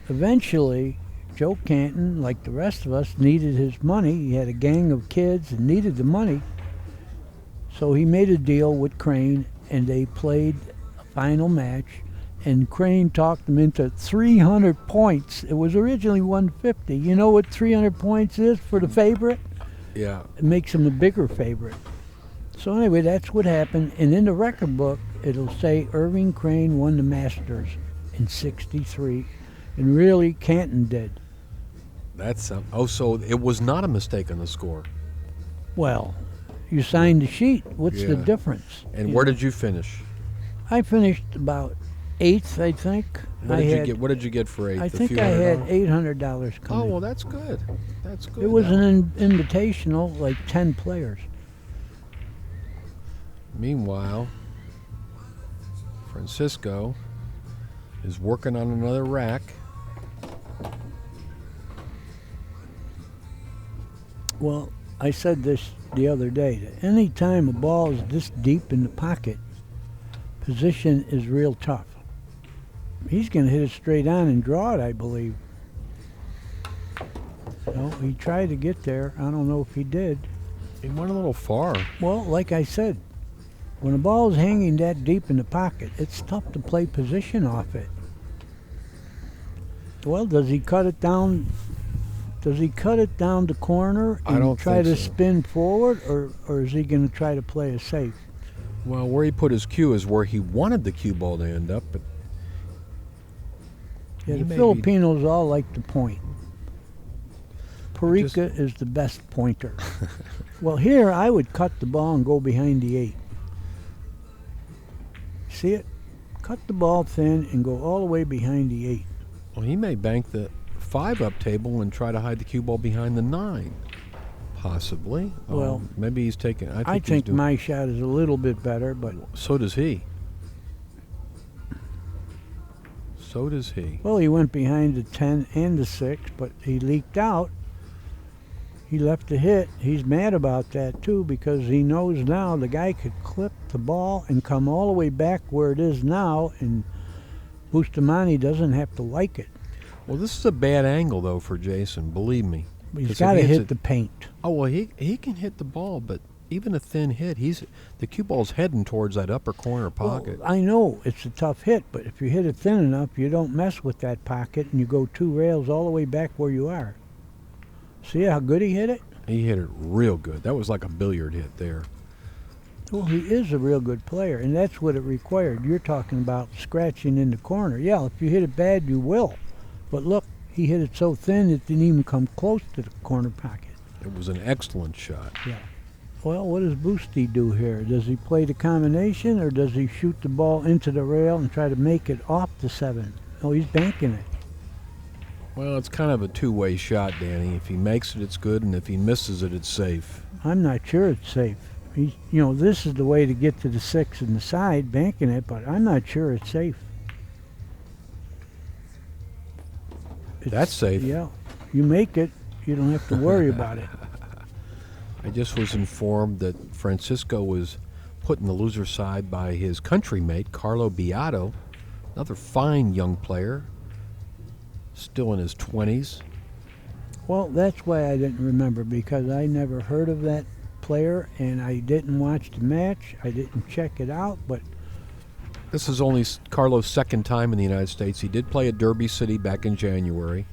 eventually, Joe Canton, like the rest of us, needed his money. He had a gang of kids and needed the money. So he made a deal with Crane, and they played a final match. And Crane talked them into 300 points. It was originally 150. You know what 300 points is for the favorite? Yeah. It makes him a bigger favorite. So anyway, that's what happened. And in the record book, it'll say Irving Crane won the Masters in '63. And really, Canton did. That's so it was not a mistake on the score. Well, you signed the sheet. What's the Yeah. difference? And where did you finish? I finished about 8th, I think. What did you get for 8th? I A think few I had $100? $800 coming. Oh, well, that's good. That's good. It was That an invitational, like 10 players. Meanwhile, Francisco is working on another rack. Well, I said this the other day, that any time a ball is this deep in the pocket, position is real tough. He's going to hit it straight on and draw it, I believe. He tried to get there. I don't know if he did. He went a little far. Well, like I said, when a ball is hanging that deep in the pocket, it's tough to play position off it. Well, does he cut it down? Does he cut it down the corner I and don't try think to so. spin forward, or is he going to try to play it safe? Well, where he put his cue is where he wanted the cue ball to end up, but Yeah, he the may Filipinos all like to point. Perica is the best pointer. Well, here I would cut the ball and go behind the 8. See it? Cut the ball thin and go all the way behind the 8. Well, he may bank the 5-up table and try to hide the cue ball behind the 9. Possibly. Well, maybe he's taking. I think my shot is a little bit better, but So does he. So does he. well, he went behind the 10 and the 6, but he leaked out. He left a hit. He's mad about that too, because he knows now the guy could clip the ball and come all the way back where it is now, and Bustamante doesn't have to like it. Well, this is a bad angle though for Jason. Believe me. But he's 'Cause if got to he hits hit it- the paint. Oh well, he can hit the ball, but even a thin hit, the cue ball's heading towards that upper corner pocket. Well, I know it's a tough hit, but if you hit it thin enough, you don't mess with that pocket, and you go 2 rails all the way back where you are. See how good he hit it? He hit it real good. That was like a billiard hit there. Well, he is a real good player, and that's what it required. You're talking about scratching in the corner. Yeah, if you hit it bad, you will. But look, he hit it so thin it didn't even come close to the corner pocket. It was an excellent shot. Yeah. Well, what does Boosty do here? Does he play the combination, or does he shoot the ball into the rail and try to make it off the 7? Oh, he's banking it. Well, it's kind of a two-way shot, Danny. If he makes it, it's good, and if he misses it, it's safe. I'm not sure it's safe. This is the way to get to the 6 and the side, banking it, but I'm not sure it's safe. That's safe. Yeah. You make it, you don't have to worry about it. I just was informed that Francisco was put in the loser side by his countrymate, Carlo Beato, another fine young player, still in his 20s. Well, that's why I didn't remember, because I never heard of that player, and I didn't watch the match. I didn't check it out, but This is only Carlo's second time in the United States. He did play at Derby City back in January,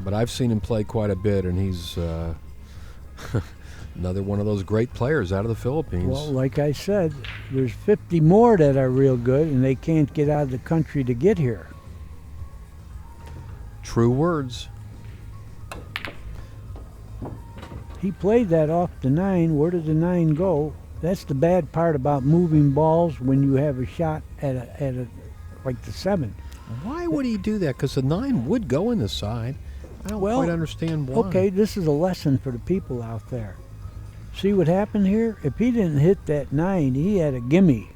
but I've seen him play quite a bit, and he's another one of those great players out of the Philippines. well, like I said, there's 50 more that are real good, and they can't get out of the country to get here. True words. He played that off the 9. Where did the 9 go? That's the bad part about moving balls when you have a shot at a like the 7. Why would he do that? Because the 9 would go in the side. I don't quite understand why. Okay, this is a lesson for the people out there. See what happened here? If he didn't hit that 9, he had a gimme,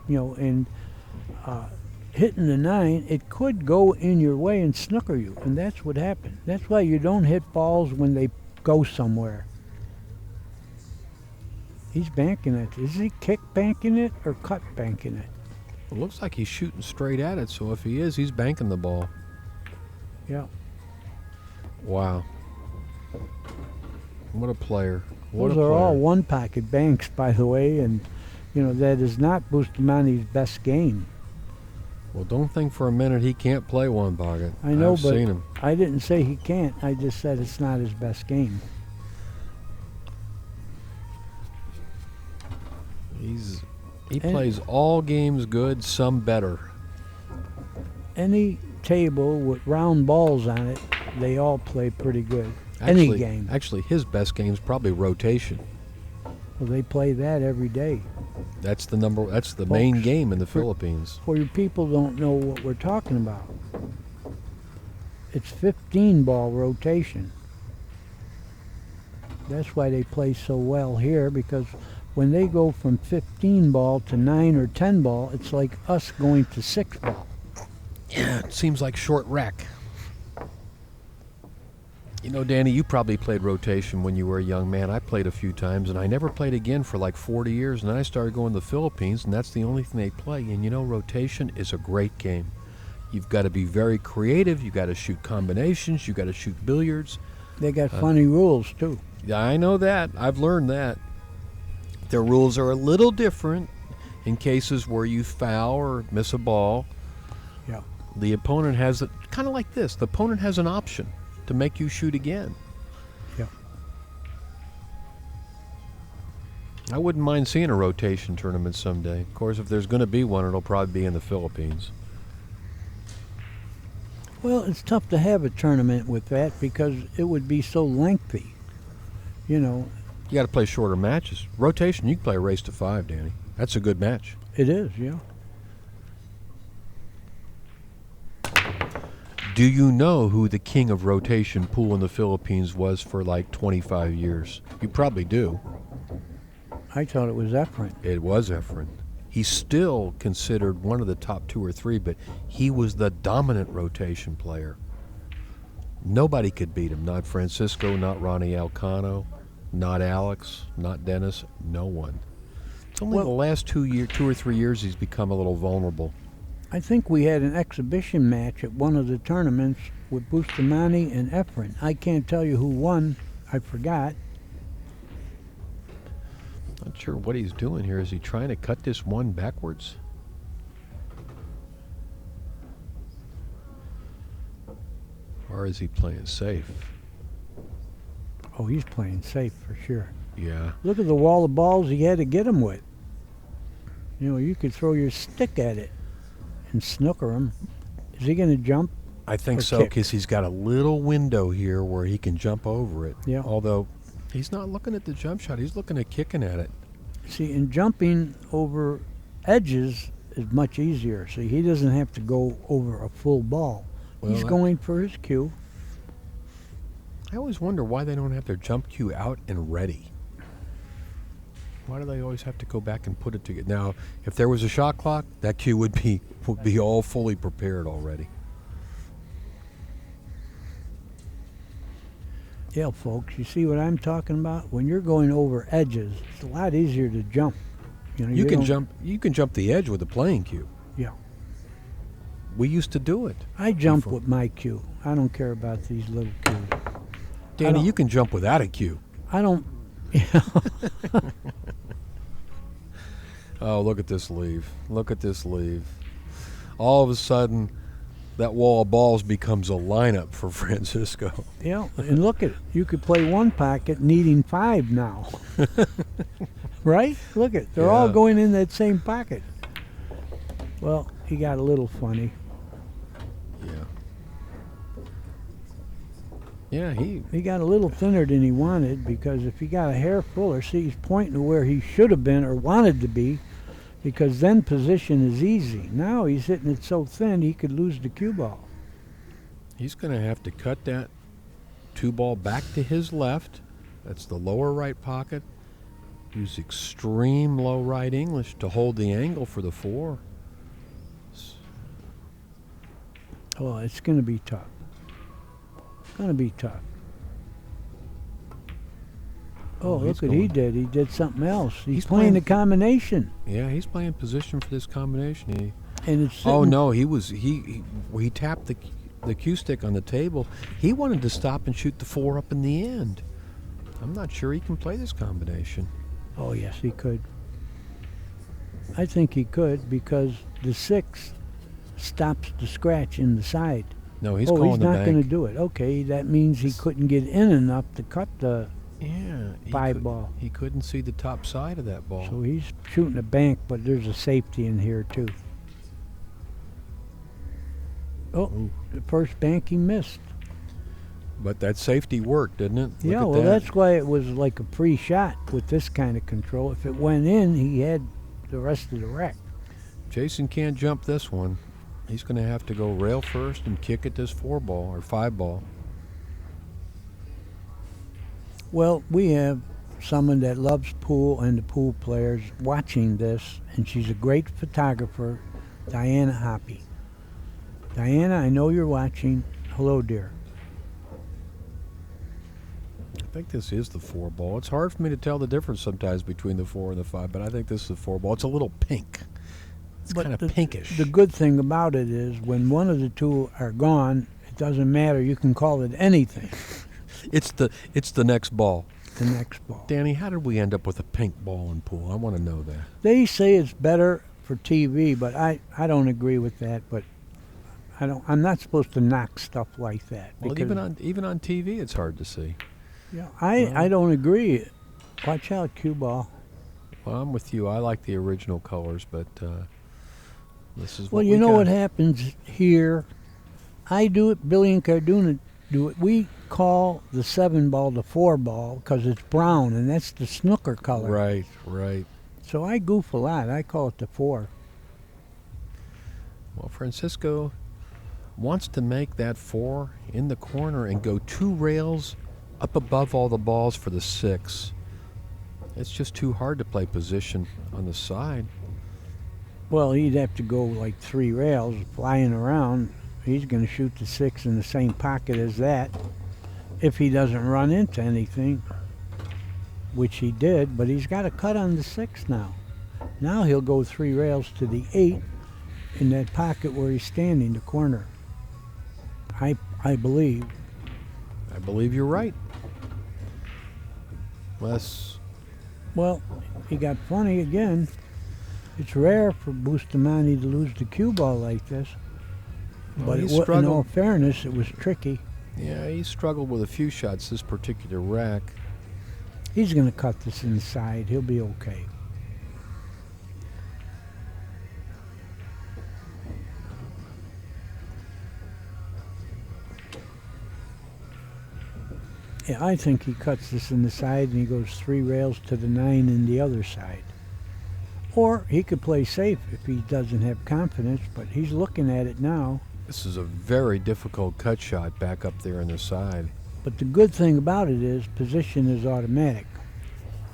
and hitting the 9, it could go in your way and snooker you, and that's what happened. That's why you don't hit balls when they go somewhere. He's banking it. Is he kick banking it or cut banking it? It looks like he's shooting straight at it, so if he is, he's banking the ball. Yeah. Wow. What a player. What Those a are player. all one-pocket banks, by the way, and, that is not Bustamante's best game. Well, don't think for a minute he can't play one pocket. I know, I've but seen him. I didn't say he can't. I just said it's not his best game. He plays all games good, some better. Any table with round balls on it, they all play pretty good. Any game. Actually, his best game is probably rotation. Well, they play that every day. That's the main Folks, game in the Philippines. For your people don't know what we're talking about. It's 15-ball rotation. That's why they play so well here, because when they go from 15-ball to 9 or 10-ball, it's like us going to 6-ball. Yeah, it seems like short rack. Danny, you probably played rotation when you were a young man. I played a few times, and I never played again for like 40 years. And then I started going to the Philippines, and that's the only thing they play. And rotation is a great game. You've got to be very creative. You've got to shoot combinations. You've got to shoot billiards. They got funny rules, too. Yeah, I know that. I've learned that. Their rules are a little different in cases where you foul or miss a ball. Yeah. The opponent has it kind of like this. The opponent has an option to make you shoot again. Yeah. I wouldn't mind seeing a rotation tournament someday. Of course, if there's going to be one, it'll probably be in the Philippines. Well, it's tough to have a tournament with that because it would be so lengthy. You got to play shorter matches. Rotation, you can play a race to 5, Danny. That's a good match. It is, yeah. Do you know who the king of rotation pool in the Philippines was for like 25 years? You probably do. I thought it was Efren. It was Efren. He's still considered one of the top 2 or 3, but he was the dominant rotation player. Nobody could beat him. Not Francisco, not Ronnie Alcano, not Alex, not Dennis, no one. It's only the last 2 or 3 years he's become a little vulnerable. I think we had an exhibition match at one of the tournaments with Bustamante and Efren. I can't tell you who won. I forgot. Not sure what he's doing here. Is he trying to cut this one backwards? Or is he playing safe? Oh, he's playing safe for sure. Yeah. Look at the wall of balls he had to get him with. You could throw your stick at it and snooker him. Is he going to jump? I think or so, kick? because he's got a little window here where he can jump over it. Yeah. Although he's not looking at the jump shot. He's looking at kicking at it. See, and jumping over edges is much easier. See, he doesn't have to go over a full ball. Well, He's going for his cue. I always wonder why they don't have their jump cue out and ready. Why do they always have to go back and put it together? Now, if there was a shot clock, that cue would be all fully prepared already. Yeah, folks, you see what I'm talking about? When you're going over edges, it's a lot easier to jump. You can jump the edge with a playing cue. Yeah. We used to do it. I jump with my cue. I don't care about these little cues. Danny, you can jump without a cue. I don't. Oh, look at this leave. Look at this leave. All of a sudden, that wall of balls becomes a lineup for Francisco. Yeah, and look at it. You could play one pocket needing 5 now. Right? Look at it. They're all going in that same pocket. Well, he got a little funny. Yeah. Yeah, He got a little thinner than he wanted, because if he got a hair fuller, see, he's pointing to where he should have been or wanted to be, because then position is easy. Now he's hitting it so thin he could lose the cue ball. he's going to have to cut that 2 ball back to his left. That's the lower right pocket. Use extreme low right English to hold the angle for the 4. Oh, it's going to be tough. Going to be tough. Oh, he's look what he going. did. He did something else. He's He's playing the playing- combination. Yeah, he's playing position for this combination. And it's Oh sitting- no, he tapped the cue stick on the table. He wanted to stop and shoot the 4 up in the end. I'm not sure he can play this combination. Oh, yes, he could. I think he could, because the 6 stops the scratch in the side. No, he's oh, calling he's the not bank. going to do it. Okay, that means he couldn't get in enough to cut the Yeah, 5 ball. He couldn't see the top side of that ball. So he's shooting a bank, but there's a safety in here too. Oh, Ooh. the first bank he missed. But that safety worked, didn't it? Look Yeah, at well, that. that's why it was like a free shot with this kind of control. If it went in, he had the rest of the rack. Jason can't jump this one. He's going to have to go rail first and kick at this 4 ball or 5 ball. Well, we have someone that loves pool and the pool players watching this, and she's a great photographer, Diana Hoppy. Diana, I know you're watching. Hello, dear. I think this is the 4 ball. It's hard for me to tell the difference sometimes between the 4 and the 5, but I think this is the 4 ball. It's a little pink. It's But kind of pinkish. The good thing about it is when one of the two are gone, it doesn't matter. You can call it anything. It's the next ball. The next ball. Danny, how did we end up with a pink ball in pool? I want to know that. They say it's better for TV, but I don't agree with that. But I'm not supposed to knock stuff like that. Well, because, even on TV, it's hard to see. yeah, I don't agree. Watch out, cue ball. Well, I'm with you. I like the original colors, but this is Well, what you we know got. what happens here. I do it. Billy and Carduna do it. We call the 7 ball the 4 ball because it's brown, and that's the snooker color. Right, right. So I goof a lot. I call it the 4. Well, Francisco wants to make that 4 in the corner and go 2 rails up above all the balls for the 6. It's just too hard to play position on the side. Well, he'd have to go like 3 rails flying around. He's going to shoot the 6 in the same pocket as that if he doesn't run into anything, which he did, but he's got a cut on the 6 now. Now he'll go 3 rails to the 8 in that pocket where he's standing, the corner. I believe. I believe you're right. Well, he got funny again. It's rare for Bustamante to lose the cue ball like this. Well, But he in all struggled. fairness, it was tricky. Yeah, he struggled with a few shots this particular rack. He's going to cut this inside. He'll be okay. Yeah, I think he cuts this in the side and he goes 3 rails to the 9 in the other side. Or he could play safe if he doesn't have confidence, but he's looking at it now. This is a very difficult cut shot back up there in the side. But the good thing about it is position is automatic.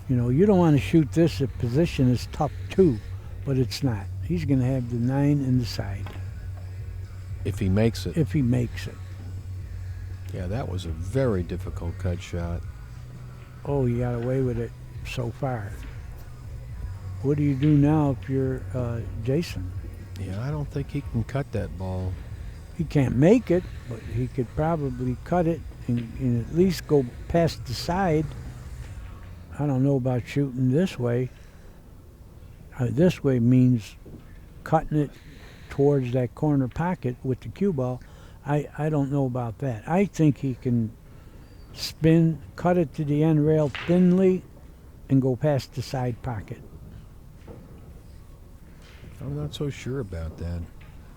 You know, you don't want to shoot this if position is tough too, but it's not. He's going to have the 9 in the side If he makes it. if he makes it. Yeah, that was a very difficult cut shot. Oh, he got away with it so far. What do you do now if you're Jason? Yeah, I don't think he can cut that ball. He can't make it, but he could probably cut it and at least go past the side. I don't know about shooting this way. This way means cutting it towards that corner pocket with the cue ball. I don't know about that. I think he can spin, cut it to the end rail thinly, and go past the side pocket. I'm not so sure about that.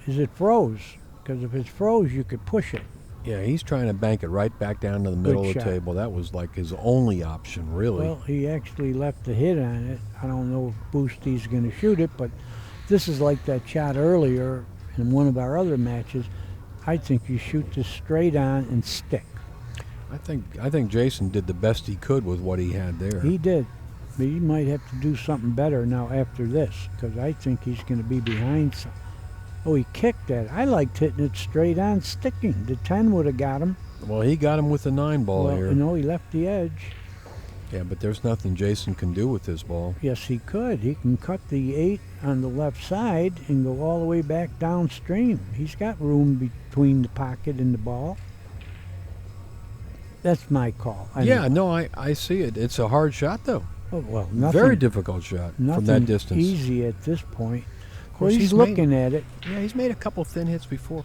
Is it froze? Because if it's froze, you could push it. Yeah, he's trying to bank it right back down to the middle of the shot. table. That was like his only option, really. Well, he actually left a hit on it. I don't know if Boosty's going to shoot it, but this is like that shot earlier in one of our other matches. I think you shoot this straight on and stick. I think Jason did the best he could with what he had there. He did. But he might have to do something better now after this, because I think he's going to be behind some. Oh, he kicked that. I liked hitting it straight on, sticking. The 10 would have got him. Well, he got him with the 9 ball Well, here. you know, he left the edge. Yeah, but there's nothing Jason can do with this ball. Yes, he could. He can cut the 8 on the left side and go all the way back downstream. He's got room between the pocket and the ball. That's my call. I see it. It's a hard shot, though. Well, nothing. Very difficult shot from that Nothing distance. easy at this point. Of Well, course, he's looking at it. Yeah, he's made a couple thin hits before.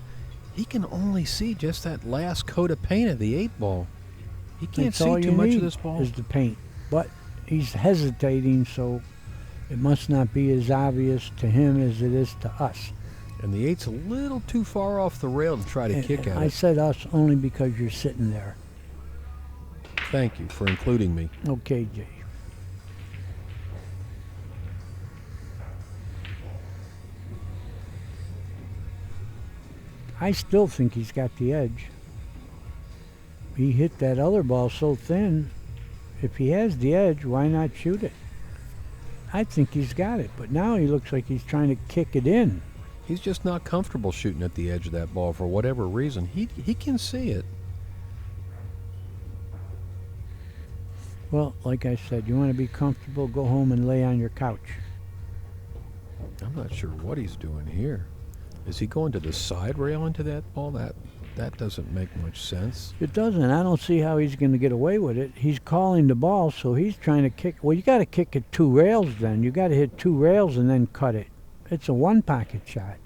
He can only see just that last coat of paint of the 8 ball. He can't That's all see you too much need of this ball. is the paint. But he's hesitating, so it must not be as obvious to him as it is to us. And the 8's a little too far off the rail to try to kick at I it. said us only because you're sitting there. Thank you for including me. Okay, Jay. I still think he's got the edge. He hit that other ball so thin. If he has the edge, why not shoot it? I think he's got it, but now he looks like he's trying to kick it in. He's just not comfortable shooting at the edge of that ball for whatever reason. He can see it. Well, like I said, you want to be comfortable, go home and lay on your couch. I'm not sure what he's doing here. Is he going to the side rail into that ball? That doesn't make much sense. It doesn't. I don't see how he's going to get away with it. He's calling the ball, so he's trying to kick. Well, you got to kick it 2 rails then. You got to hit 2 rails and then cut it. It's a 1-pocket shot.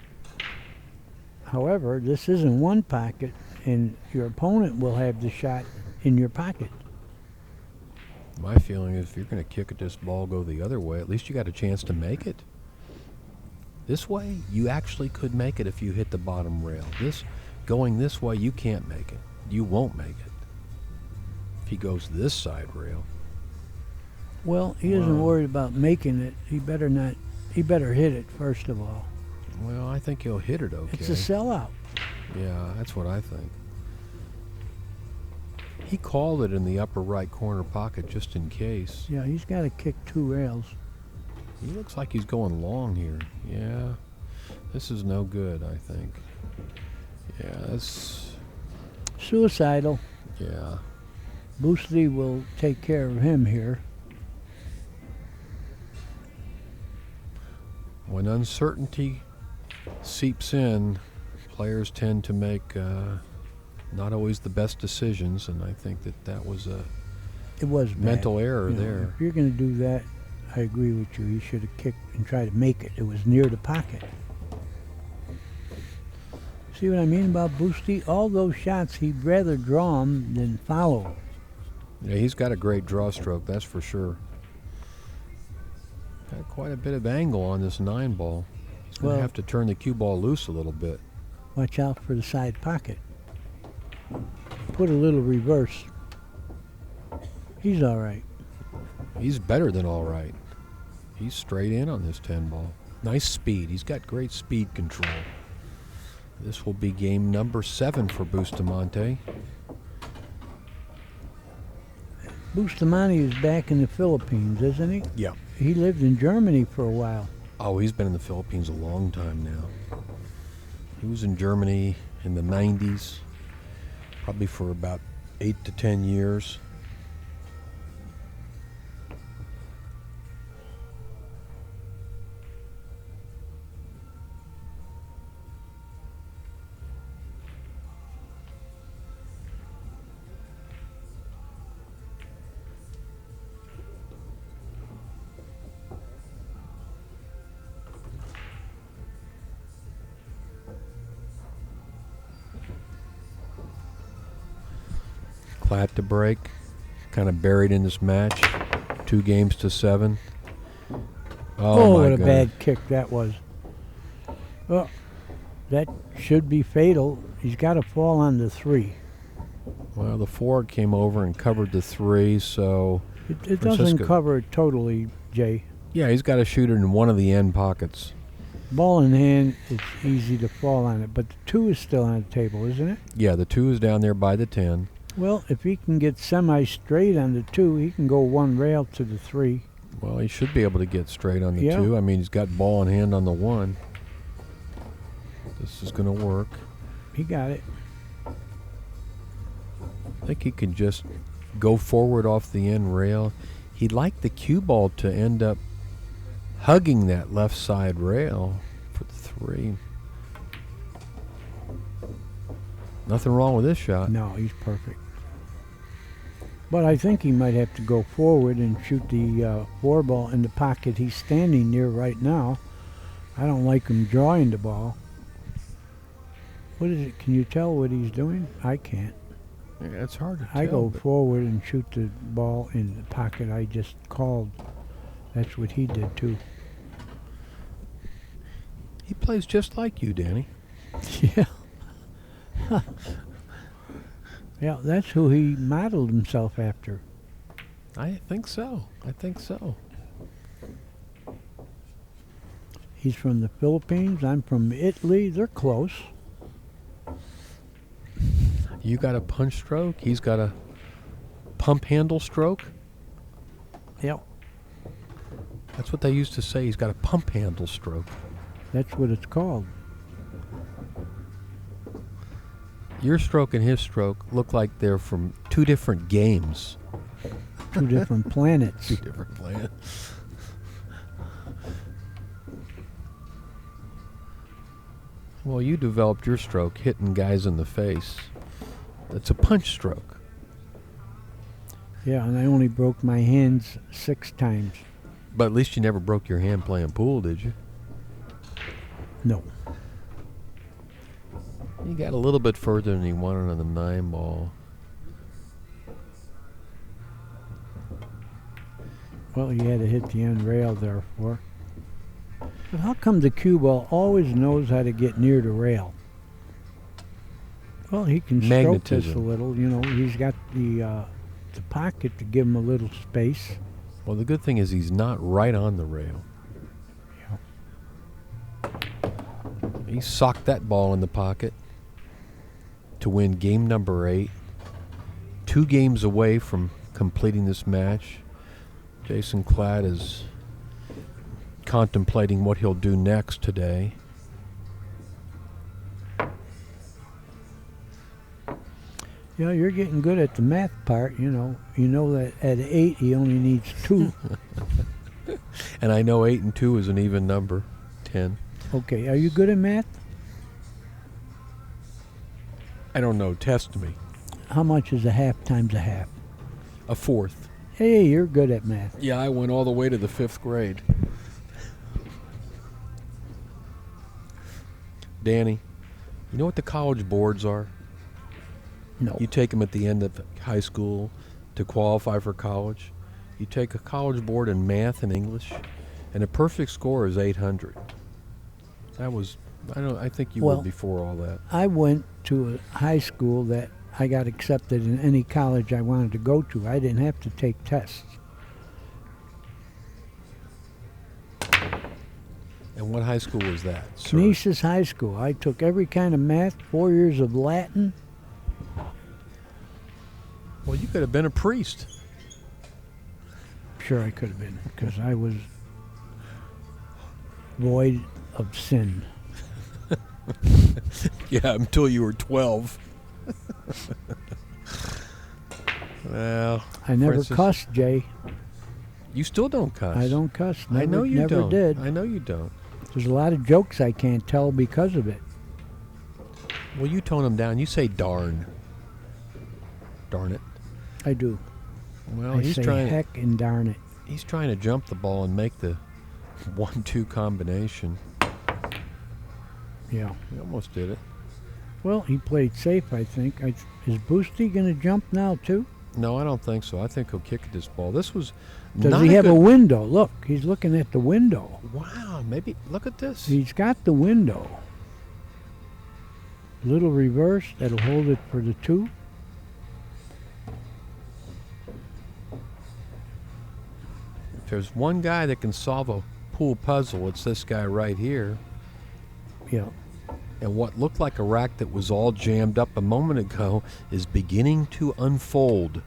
However, this isn't 1 pocket, and your opponent will have the shot in your pocket. My feeling is if you're going to kick at this ball, go the other way, at least you got a chance to make it. This way, you actually could make it if you hit the bottom rail. Going this way, you can't make it. You won't make it. If he goes this side rail. Well, he isn't worried about making it. He better not. He better hit it first of all. Well, I think he'll hit it okay. It's a sellout. Yeah, that's what I think. He called it in the upper right corner pocket just in case. Yeah, he's got to kick 2 rails. He looks like he's going long here. Yeah, this is no good, I think. Yeah, that's... Suicidal. Yeah. Boosty will take care of him here. When uncertainty seeps in, players tend to make not always the best decisions, and I think that was a It was bad. mental error You know, there. If you're going to do that, I agree with you. He should have kicked and tried to make it. It was near the pocket. See what I mean about Boosty? All those shots, he'd rather draw them than follow. Yeah, he's got a great draw stroke, that's for sure. Got quite a bit of angle on this 9 ball. He's going to Well- have to turn the cue ball loose a little bit. Watch out for the side pocket. Put a little reverse. He's all right. He's better than all right. He's straight in on this 10 ball. Nice speed. He's got great speed control. This will be game number 7 for Bustamante. Bustamante is back in the Philippines, isn't he? Yeah. He lived in Germany for a while. Oh, he's been in the Philippines a long time now. He was in Germany in the 90s, probably for about 8 to 10 years. Klatt to break, kind of buried in this match. 2 games to 7. Oh, my what a God. bad kick that was. Well, that should be fatal. He's got to fall on the 3. Well, the 4 came over and covered the 3, so It doesn't Francisco- cover it totally, Jay. yeah, he's got to shoot it in one of the end pockets. Ball in hand, it's easy to fall on it, but the 2 is still on the table, isn't it? Yeah, the 2 is down there by the 10. Well, if he can get semi-straight on the 2, he can go one rail to the 3. Well, he should be able to get straight on the Yeah. 2. I mean, he's got ball in hand on the 1. This is going to work. He got it. I think he can just go forward off the end rail. He'd like the cue ball to end up hugging that left side rail for the 3. Nothing wrong with this shot. No, he's perfect. But I think he might have to go forward and shoot the 4 ball in the pocket he's standing near right now. I don't like him drawing the ball. What is it? Can you tell what he's doing? I can't. Yeah, it's hard to I tell. go but forward and shoot the ball in the pocket I just called. That's what he did too. he plays just like you, Danny. Yeah. Yeah, that's who he modeled himself after. I think so. I think so. He's from the Philippines. I'm from Italy. They're close. You got a punch stroke. He's got a pump handle stroke. Yep. That's what they used to say. He's got a pump handle stroke. That's what it's called. Your stroke and his stroke look like they're from 2 different games. 2 different planets. 2 different planets. Well, you developed your stroke hitting guys in the face. That's a punch stroke. Yeah, and I only broke my hands 6 times. But at least you never broke your hand playing pool, did you? No. You got a little bit further than you wanted on the 9 ball. Well, you had to hit the end rail, therefore. But how come the cue ball always knows how to get near the rail? Well, he can stroke this a Magnetism. little. You know, he's got the pocket to give him a little space. Well, the good thing is he's not right on the rail. He socked that ball in the pocket to win game number 8. 2 games away from completing this match. Jason Klatt is contemplating what he'll do next today. Yeah, you're getting good at the math part, you know. You know that at 8 he only needs 2. And I know 8 and 2 is an even number, 10. Okay, are you good at math? I don't know, test me. How much is a half times a half? A 4th. Hey, you're good at math. Yeah, I went all the way to the 5th grade. Danny, you know what the college boards are? No. You take them at the end of high school to qualify for college. You take a college board in math and English, and a perfect score is 800. I think you were Well, before all that. I went to a high school that I got accepted in any college I wanted to go to. I didn't have to take tests. And what high school was that, sir? Canisius High School. I took every kind of math, 4 years of Latin. Well, you could have been a priest. Sure, I could have been, because I was void of sin. Yeah, until you were 12. Well, I never Francis, cussed, Jay. You still don't cuss. I don't cuss. Never, I know you never don't. did. I know you don't. There's a lot of jokes I can't tell because of it. Well, you tone them down. You say darn. Darn it. I do. Well, I he's say trying. heck and darn it. He's trying to jump the ball and make the 1-2 combination. Yeah. He almost did it. Well, he played safe, I think. Is Boosty going to jump now, too? No, I don't think so. I think he'll kick at this ball. This was Does not he have a good. window? Look, he's looking at the window. Wow, maybe look at this. He's got the window. Little reverse, that'll hold it for the 2. there's one guy that can solve a pool puzzle, it's this guy right here. Yeah. And what looked like a rack that was all jammed up a moment ago is beginning to unfold.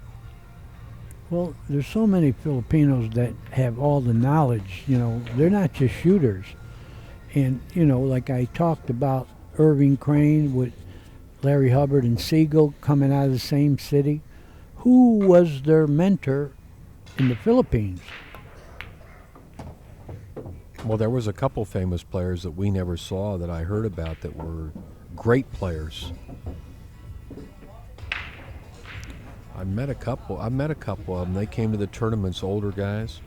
Well, there's so many Filipinos that have all the knowledge, they're not just shooters. And, like I talked about Irving Crane with Larry Hubbard and Siegel coming out of the same city. Who was their mentor in the Philippines? Well, there was a couple famous players that we never saw that I heard about that were great players. I met a couple of them. They came to the tournaments, older guys.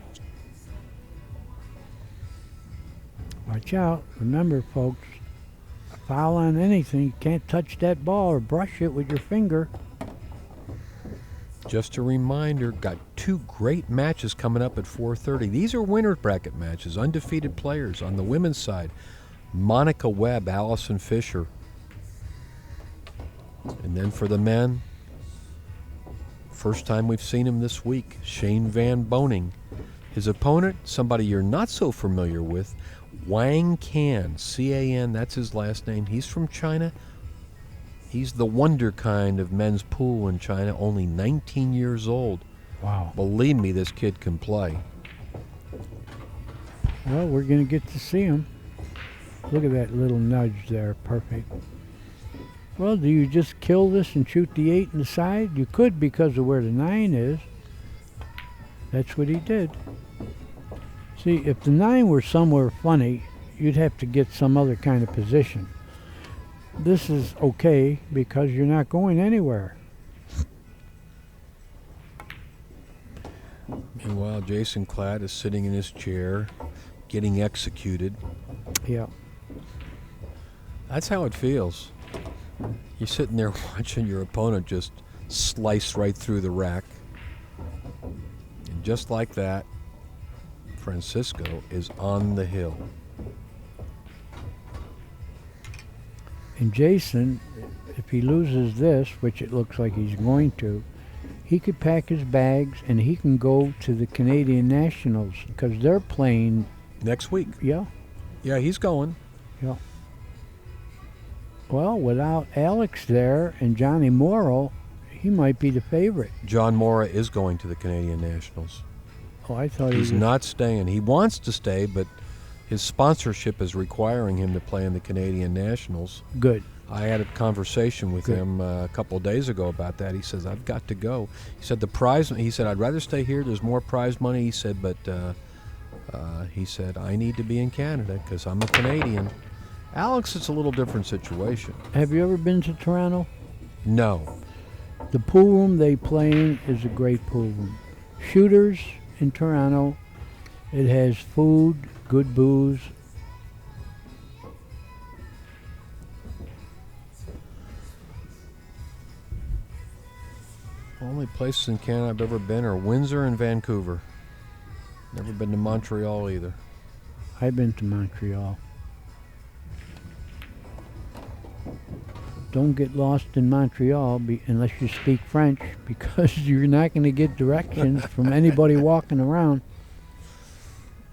Watch out. Remember, folks, a foul on anything, you can't touch that ball or brush it with your finger. Just a reminder, got two great matches coming up at 4:30. These are winner bracket matches, undefeated players. On the women's side, Monica Webb, Allison Fisher. And then for the men, first time we've seen him this week, Shane Van Boning. His opponent, somebody you're not so familiar with, Wang Can, C-A-N, that's his last name. He's from China. He's the wonder kind of men's pool in China, only 19 years old. Wow. Believe me, this kid can play. Well, we're going to get to see him. Look at that little nudge there. Perfect. Well, do you just kill this and shoot the 8 in the side? You could because of where the 9 is. That's what he did. See, if the 9 were somewhere funny, you'd have to get some other kind of position. This is okay because you're not going anywhere. Meanwhile, Jason Klatt is sitting in his chair, getting executed. Yeah. That's how it feels. You're sitting there watching your opponent just slice right through the rack. And just like that, Francisco is on the hill. And Jason, if he loses this, which it looks like he's going to, he could pack his bags and he can go to the Canadian Nationals because they're playing Next week. Yeah. Yeah, he's going. Yeah. Well, without Alex there and Johnny Morrow, he might be the favorite. John Mora is going to the Canadian Nationals. Oh, I thought He's he was. not staying. He wants to stay, but his sponsorship is requiring him to play in the Canadian Nationals. Good. I had a conversation with Good. him a couple of days ago about that. He says, I've got to go. He said, I'd rather stay here. There's more prize money. He said, but he said, I need to be in Canada because I'm a Canadian. Alex, it's a little different situation. Have you ever been to Toronto? No. The pool room they play in is a great pool room. Shooters in Toronto, it has food, good booze. Only places in Canada I've ever been are Windsor and Vancouver. Never been to Montreal either. I've been to Montreal. Don't get lost in Montreal unless you speak French, because you're not going to get directions from anybody walking around.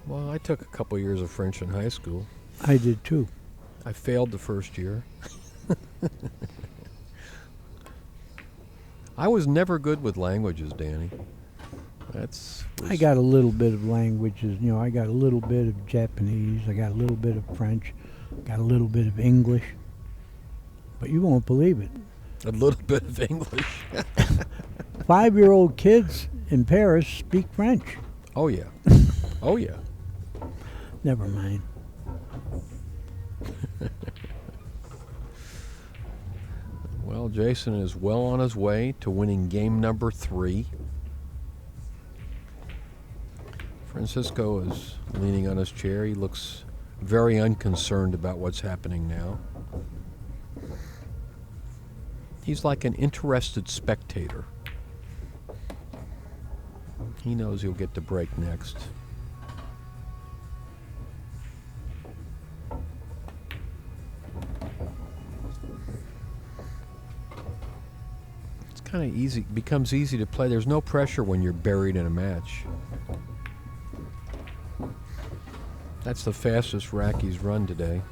Well, I took a couple years of French in high school. I did too. I failed the first year. I was never good with languages, Danny. I got a little bit of languages. I got a little bit of Japanese. I got a little bit of French. Got a little bit of English. But you won't believe it. A little bit of English. 5-year-old kids in Paris speak French. Oh, yeah. Oh, yeah. Never mind. Well, Jason is well on his way to winning game number 3. Francisco is leaning on his chair. He looks very unconcerned about what's happening now. He's like an interested spectator. He knows he'll get the break next. It's kind of easy, becomes easy to play. There's no pressure when you're buried in a match. That's the fastest rack he's run today.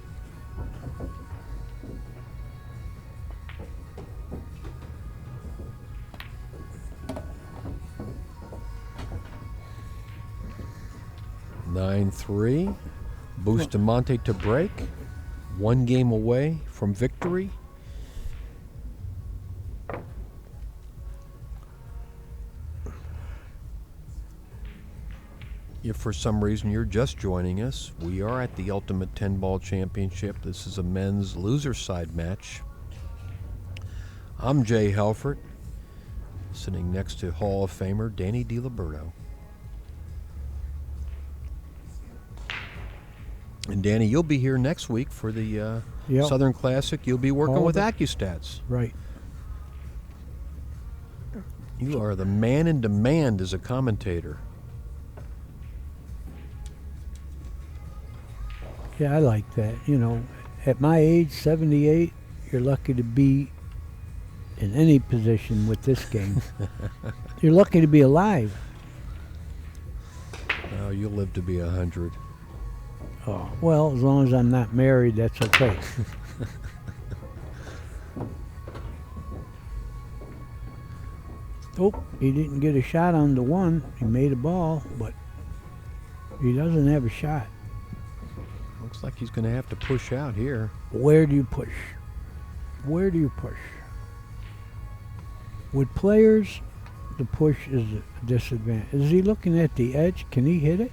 (9-3). Bustamante to break. 1 game away from victory. If for some reason you're just joining us, we are at the Ultimate 10-Ball Championship. This is a men's loser side match. I'm Jay Helfert, sitting next to Hall of Famer Danny DiLiberto. And Danny, you'll be here next week for the Yep. Southern Classic. You'll be working All with the- AccuStats. Right. You are the man in demand as a commentator. Yeah, I like that. You know, at my age, 78, you're lucky to be in any position with this game. You're lucky to be alive. Oh, you'll live to be 100. Oh, well, as long as I'm not married, that's okay. Oh, he didn't get a shot on the one. He made a ball, but he doesn't have a shot. Looks like he's going to have to push out here. Where do you push? Where do you push? With players, the push is a disadvantage. Is he looking at the edge? Can he hit it?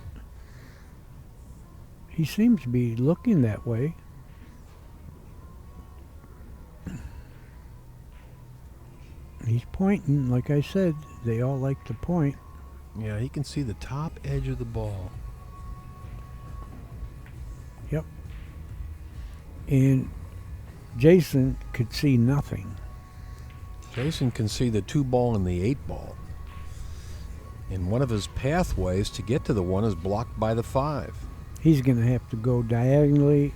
He seems to be looking that way. He's pointing, like I said, they all like to point. Yeah, he can see the top edge of the ball. Yep. And Jason could see nothing. Jason can see the 2 ball and the 8 ball. And one of his pathways to get to the 1 is blocked by the 5. He's going to have to go diagonally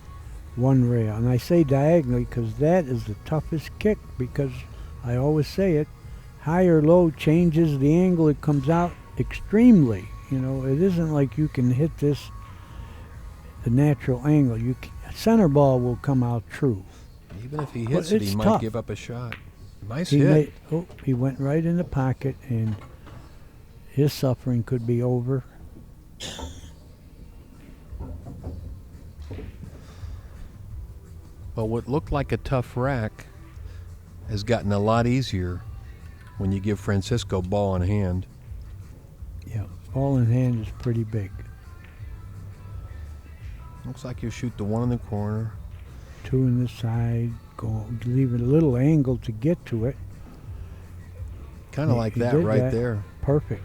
1 rail. And I say diagonally because that is the toughest kick, because I always say it, high or low changes the angle it comes out extremely. You know, it isn't like you can hit this the natural angle. Center ball will come out true. Even if he Well, hits it, he it's might tough. give up a shot. Nice He hit. he went right in the pocket, and his suffering could be over. Well, what looked like a tough rack has gotten a lot easier when you give Francisco ball in hand. Yeah, ball in hand is pretty big. Looks like you shoot the 1 in the corner. 2 in the side, leave it a little angle to get to it. Kind of He- like he that did right that. there. Perfect.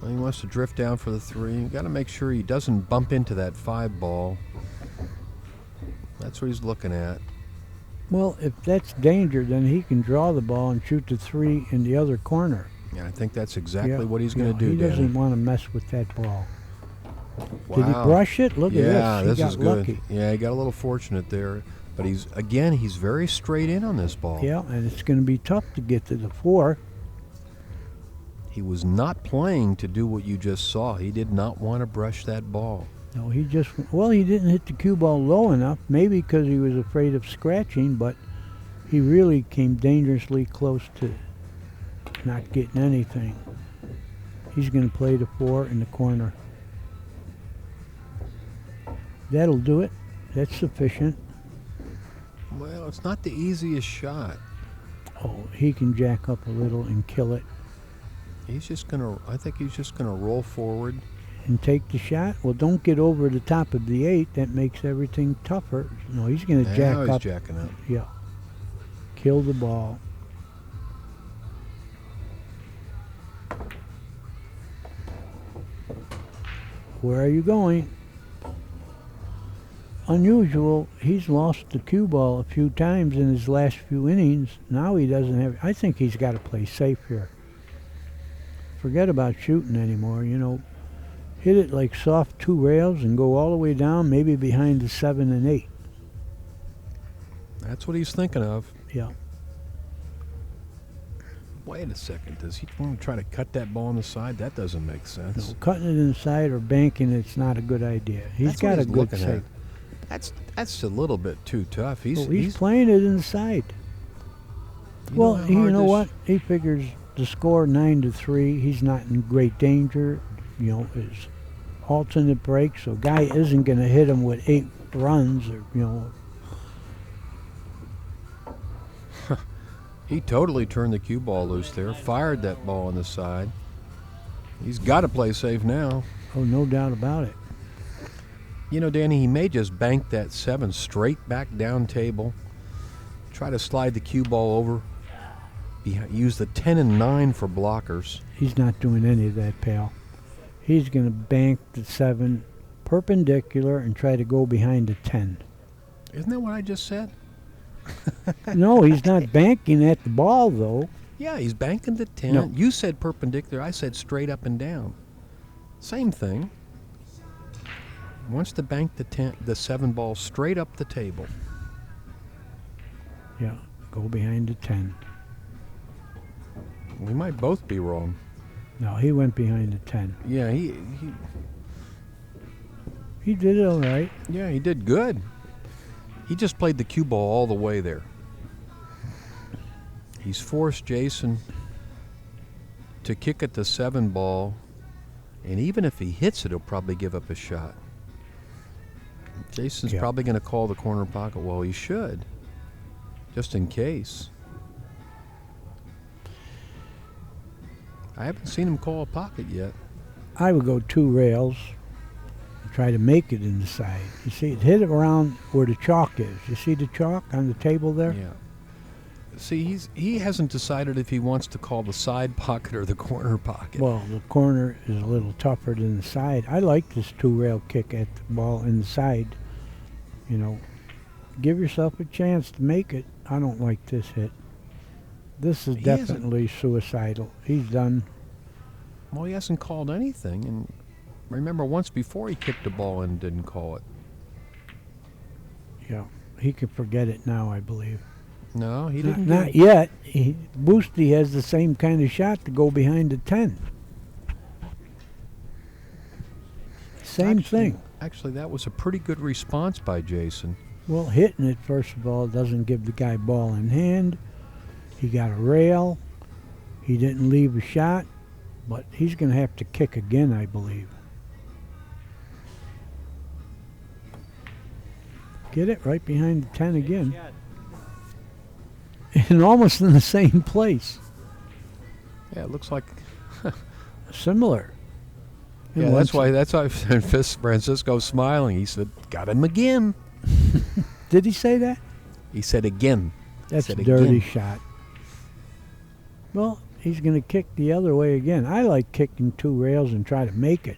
Well, he wants to drift down for the 3. You got to make sure he doesn't bump into that 5 ball. That's what he's looking at. Well, if that's danger, then he can draw the ball and shoot the 3 in the other corner. Yeah, I think that's exactly Yeah, what he's going yeah, to do, He Danny. doesn't want to mess with that ball. Wow. Did he brush it? Look Yeah, at this. He got is good. lucky. Yeah, he got a little fortunate there. But he's very straight in on this ball. Yeah, and it's going to be tough to get to the 4. He was not playing to do what you just saw. He did not want to brush that ball. No, he didn't hit the cue ball low enough, maybe because he was afraid of scratching, but he really came dangerously close to not getting anything. He's going to play the 4 in the corner. That'll do it. That's sufficient. Well, it's not the easiest shot. Oh, he can jack up a little and kill it I think he's just gonna roll forward. and take the shot. Well, don't get over the top of the 8. That makes everything tougher. No, he's going to jack Now he's up. jacking up. Yeah. Kill the ball. Where are you going? Unusual. He's lost the cue ball a few times in his last few innings. Now he doesn't have. I think he's got to play safe here. Forget about shooting anymore. You know, hit it like soft 2 rails and go all the way down, maybe behind the 7 and 8. That's what he's thinking of. Yeah. Wait a second. Does he want to try to cut that ball on the side? That doesn't make sense. No, cutting it inside or banking it's not a good idea. He's That's what got a he's good looking save. at. That's a little bit too tough. He's playing it inside. Well, how you hard know this- what? He figures the score 9-3. He's not in great danger. You know, it's alternate break, so guy isn't going to hit him with 8 runs or He totally turned the cue ball loose there, fired that ball on the side. He's got to play safe now. Oh, no doubt about it. You know, Danny, he may just bank that 7 straight back down table, try to slide the cue ball over, use the 10 and 9 for blockers. He's not doing any of that, pal. He's going to bank the 7 perpendicular and try to go behind the 10. Isn't that what I just said? No, he's not banking at the ball, though. Yeah, he's banking the 10. No. You said perpendicular. I said straight up and down. Same thing. Wants to bank the 7 ball straight up the table. Yeah, go behind the 10. We might both be wrong. No, he went behind the 10. Yeah, He did it all right. yeah, he did good. He just played the cue ball all the way there. He's forced Jason to kick at the 7 ball, and even if he hits it, he'll probably give up a shot. Jason's Yeah. probably going to call the corner pocket. Well, he should, just in case. I haven't seen him call a pocket yet. I would go 2 rails and try to make it in the side. You see, it hit it around where the chalk is. You see the chalk on the table there? Yeah. See, he hasn't decided if he wants to call the side pocket or the corner pocket. Well, the corner is a little tougher than the side. I like this 2-rail kick at the ball in the side. You know, give yourself a chance to make it. I don't like this hit. This is He hasn't- definitely suicidal. He's done. Well, he hasn't called anything, and remember once before he kicked the ball and didn't call it. Yeah, he can forget it now, I believe. No, he Not, didn't. not yet. Boosty has the same kind of shot to go behind the 10. Same thing. Actually, that was a pretty good response by Jason. Well, hitting it, first of all, doesn't give the guy ball in hand. He got a rail. He didn't leave a shot, but he's going to have to kick again, I believe. Get it right behind the 10 again. And almost in the same place. Yeah, it looks like. Similar. And Yeah, once- that's why Francisco's smiling. He said, "Got him again." Did he say that? He said again. That's a Said dirty again. shot. Well, he's going to kick the other way again. I like kicking 2 rails and try to make it.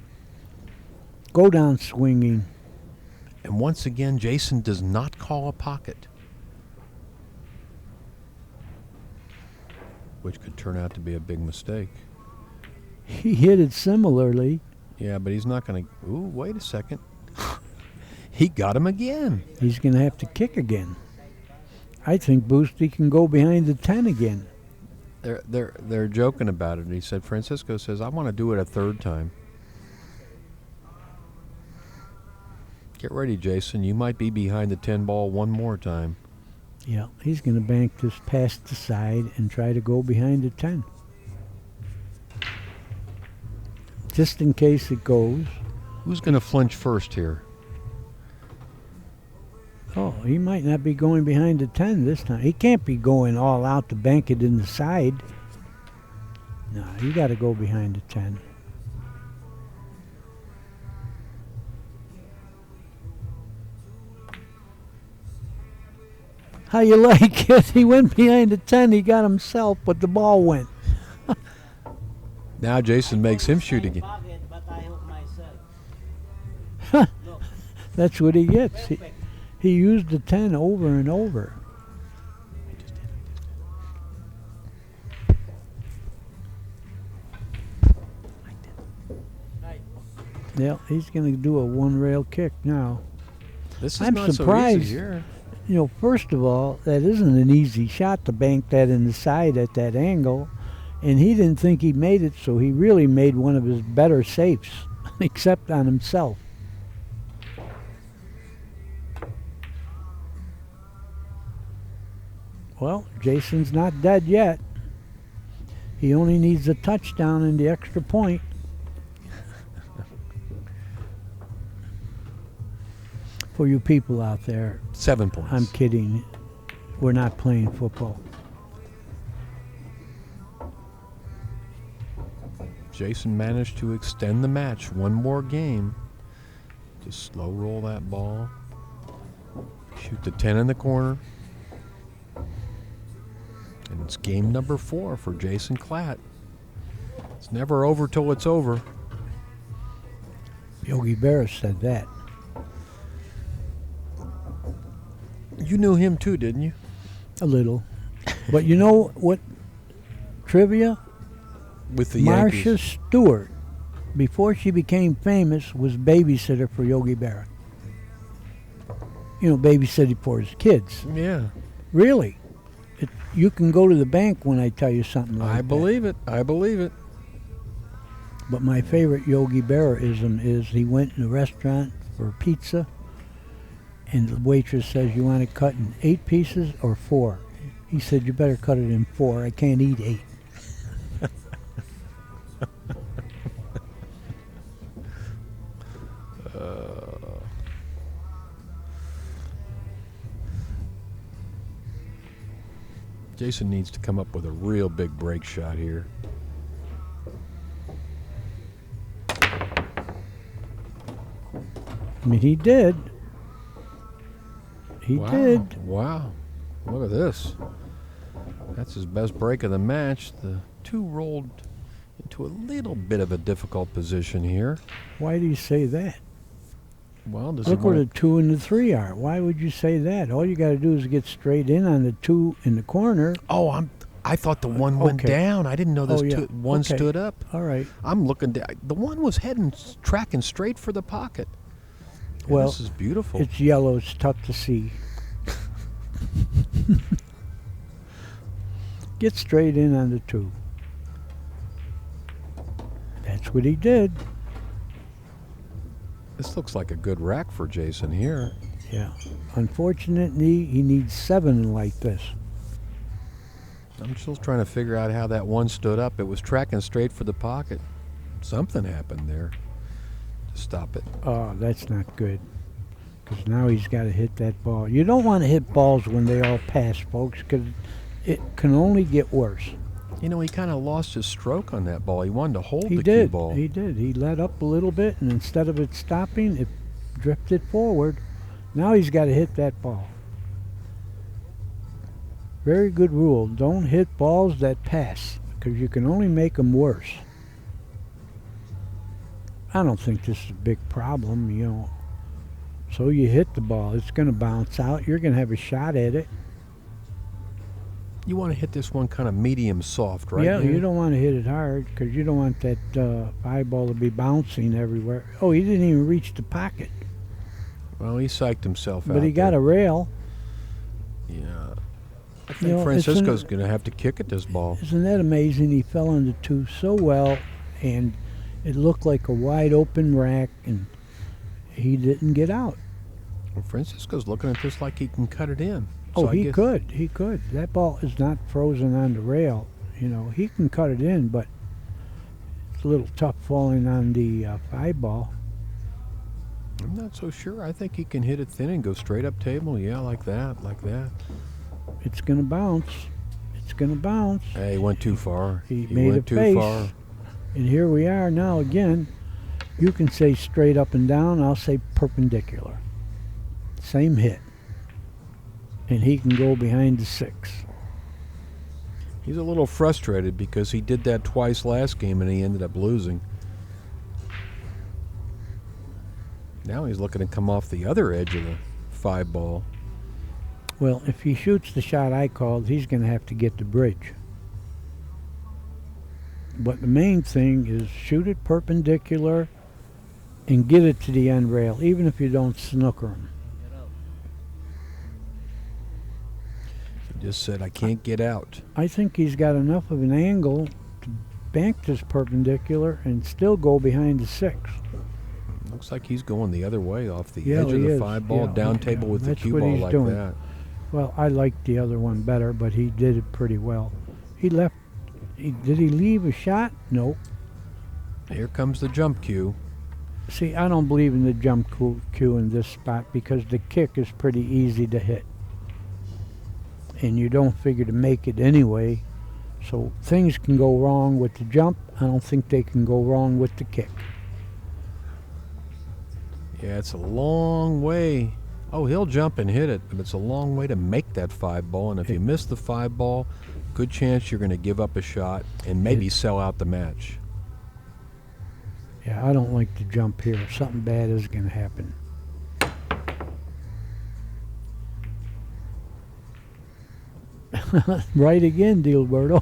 Go down swinging. And once again, Jason does not call a pocket, which could turn out to be a big mistake. He hit it similarly. Yeah, but he's not going to. Ooh, wait a second. He got him again. He's going to have to kick again. I think Boosty can go behind the 10 again. They're joking about it. He said, Francisco says, "I want to do it a 3rd time." Get ready, Jason. You might be behind the 10 ball one more time. Yeah, he's going to bank this past the side and try to go behind the 10. Just in case it goes. Who's going to flinch first here? Oh, he might not be going behind the 10 this time. He can't be going all out to bank it in the side. No, you got to go behind the 10. How you like it? He went behind the 10. He got himself, but the ball went. Now Jason makes him shoot again. That's what he gets. He used the 10 over and over. Yeah, he's going to do a 1-rail kick now. This is I'm not surprised. so easy here. You know, first of all, that isn't an easy shot to bank that in the side at that angle. And he didn't think he made it, so he really made one of his better safes, except on himself. Well, Jason's not dead yet. He only needs a touchdown and the extra point. For you people out there, 7 points. I'm kidding. We're not playing football. Jason managed to extend the match one more game. Just slow roll that ball. Shoot the 10 in the corner. And it's game number 4 for Jason Klatt. It's never over till it's over. Yogi Berra said that. You knew him too, didn't you? A little. But you know what? Trivia? With the Marcia Yankees. Stewart, before she became famous, was babysitter for Yogi Berra. You know, babysitting for his kids. Yeah. Really. You can go to the bank when I tell you something like that. I believe it. I believe it. But my favorite Yogi Berra-ism is he went in a restaurant for pizza, and the waitress says, you want it cut in 8 pieces or 4? He said, you better cut it in 4. I can't eat 8. Jason needs to come up with a real big break shot here. I mean, he did. He Wow. did. Wow. Look at this. That's his best break of the match. The two rolled into a little bit of a difficult position here. Why do you say that? Well, does Look he where the want 2 and the 3 are. Why would you say that? All you got to do is get straight in on the 2 in the corner. Oh, I thought the one went Okay. down. I didn't know this Oh, yeah. one Okay. stood up. All right. I'm looking down. The one was tracking straight for the pocket. Yeah, Well, this is beautiful. It's yellow. It's tough to see. Get straight in on the 2. That's what he did. This looks like a good rack for Jason here. Yeah. Unfortunately, he needs 7 like this. I'm still trying to figure out how that one stood up. It was tracking straight for the pocket. Something happened there to stop it. Oh, that's not good. Because now he's got to hit that ball. You don't want to hit balls when they all pass, folks, because it can only get worse. You know, he kind of lost his stroke on that ball. He wanted to hold He the cue did. ball. He did. He let up a little bit, and instead of it stopping, it drifted forward. Now he's got to hit that ball. Very good rule. Don't hit balls that pass, because you can only make them worse. I don't think this is a big problem, you know. So you hit the ball. It's going to bounce out. You're going to have a shot at it. You want to hit this one kind of medium soft, right? Yeah, there? you don't want to hit it hard because you don't want that eyeball to be bouncing everywhere. Oh, he didn't even reach the pocket. Well, he psyched himself out. But he got a rail. Yeah. I think You know, Francisco's going to have to kick at this ball. Isn't that amazing? He fell into 2 so well, and it looked like a wide open rack, and he didn't get out. Well, Francisco's looking at this like he can cut it in. Oh, So I he guess- could. He could. That ball is not frozen on the rail. You know, he can cut it in, but it's a little tough falling on the 5 ball. I'm not so sure. I think he can hit it thin and go straight up table. Yeah, like that, like that. It's going to bounce. It's going to bounce. Hey, he went too far. He made went a too face. far. And here we are now again. You can say straight up and down. I'll say perpendicular. Same hit. And he can go behind the 6. He's a little frustrated because he did that twice last game and he ended up losing. Now he's looking to come off the other edge of the 5 ball. Well, if he shoots the shot I called, he's going to have to get the bridge. But the main thing is shoot it perpendicular and get it to the end rail, even if you don't snooker him. He just said, I can't get out. I think he's got enough of an angle bank this perpendicular and still go behind the 6. Looks like he's going the other way off the Yeah, edge of he the is. 5-ball, Yeah, down table with the that's cue what ball he's like doing. that. Well, I liked the other one better, but he did it pretty well. He left. Did he leave a shot? No. Here comes the jump cue. See, I don't believe in the jump cue in this spot because the kick is pretty easy to hit. And you don't figure to make it anyway. So things can go wrong with the jump. I don't think they can go wrong with the kick. Yeah, it's a long way. Oh, he'll jump and hit it, but it's a long way to make that 5-ball. And if you miss the 5-ball, good chance you're going to give up a shot and maybe sell out the match. Yeah, I don't like the jump here. Something bad is going to happen. Right again, Dilberto.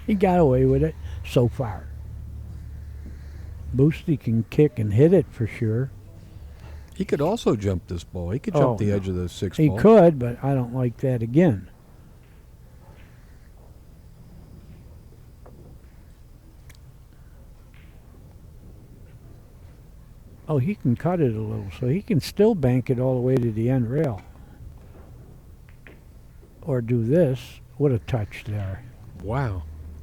He got away with it so far. Boosty can kick and hit it for sure. He could also jump this ball. He could jump the edge of the 6 He ball. could, but I don't like that again. Oh, he can cut it a little, so he can still bank it all the way to the end rail. Or do this. What a touch there. Wow.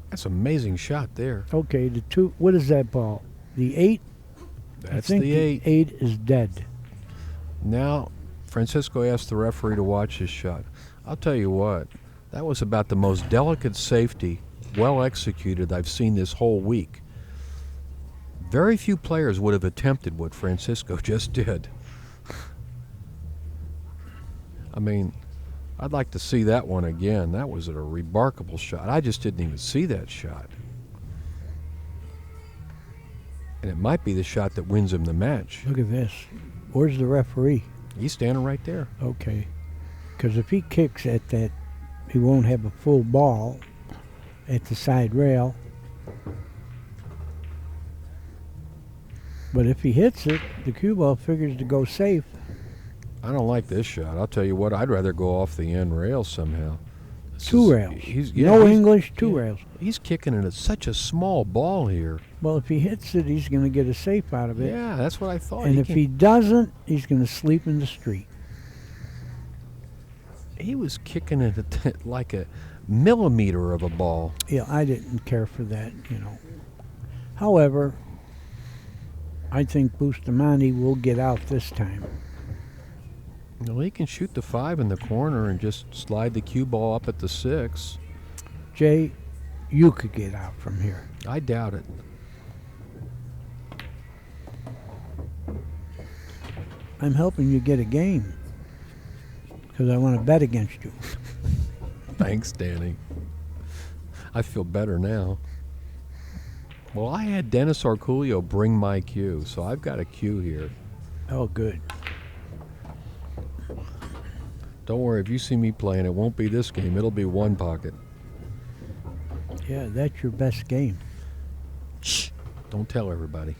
That's an amazing shot there. Okay, the 2, what is that ball? The 8? That's I think the 8. 8 is dead. Now, Francisco asked the referee to watch his shot. I'll tell you what, that was about the most delicate safety, well executed I've seen this whole week. Very few players would have attempted what Francisco just did. I mean, I'd like to see that one again. That was a remarkable shot. I just didn't even see that shot. And it might be the shot that wins him the match. Look at this. Where's the referee? He's standing right there. Okay. Because if he kicks at that, he won't have a full ball at the side rail. But if he hits it, the cue ball figures to go safe. I don't like this shot. I'll tell you what, I'd rather go off the end rail somehow. Two rails. No English, two rails. He's kicking it at such a small ball here. Well, if he hits it, he's going to get a safe out of it. Yeah, that's what I thought. And if he doesn't, he's going to sleep in the street. He was kicking it at like a millimeter of a ball. Yeah, I didn't care for that, you know. However, I think Bustamante will get out this time. Well, he can shoot the 5 in the corner and just slide the cue ball up at the 6. Jay, you could get out from here. I doubt it. I'm helping you get a game because I want to bet against you. Thanks, Danny. I feel better now. Well, I had Dennis Arculio bring my cue, so I've got a cue here. Oh, good. Don't worry, if you see me playing, it won't be this game. It'll be one pocket. Yeah, that's your best game. Shh. Don't tell everybody.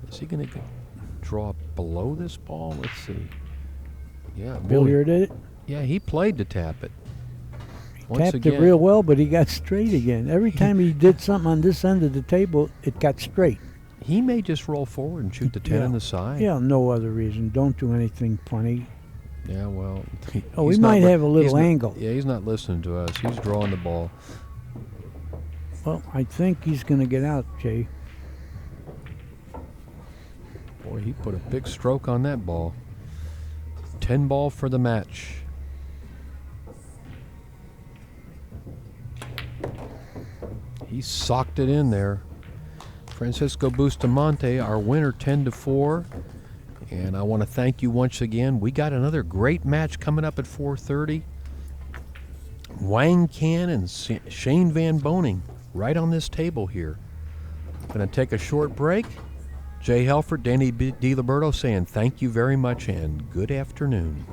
Is he going to draw below this ball? Let's see. Yeah, Billiard did it? Yeah, he played to tap it. Tapped it real well, but he got straight again. Every time he did something on this end of the table, it got straight. He may just roll forward and shoot the 10 on the side. Yeah, no other reason. Don't do anything funny. Yeah, well. We might have a little angle. Yeah, he's not listening to us. He's drawing the ball. Well, I think he's going to get out, Jay. Boy, he put a big stroke on that ball. 10 ball for the match. He socked it in there. Francisco Bustamante, our winner, 10-4. And I want to thank you once again. We got another great match coming up at 4:30. Wang Can and Shane Van Boning right on this table here. Going to take a short break. Jay Helford, Danny DiLiberto saying thank you very much and good afternoon.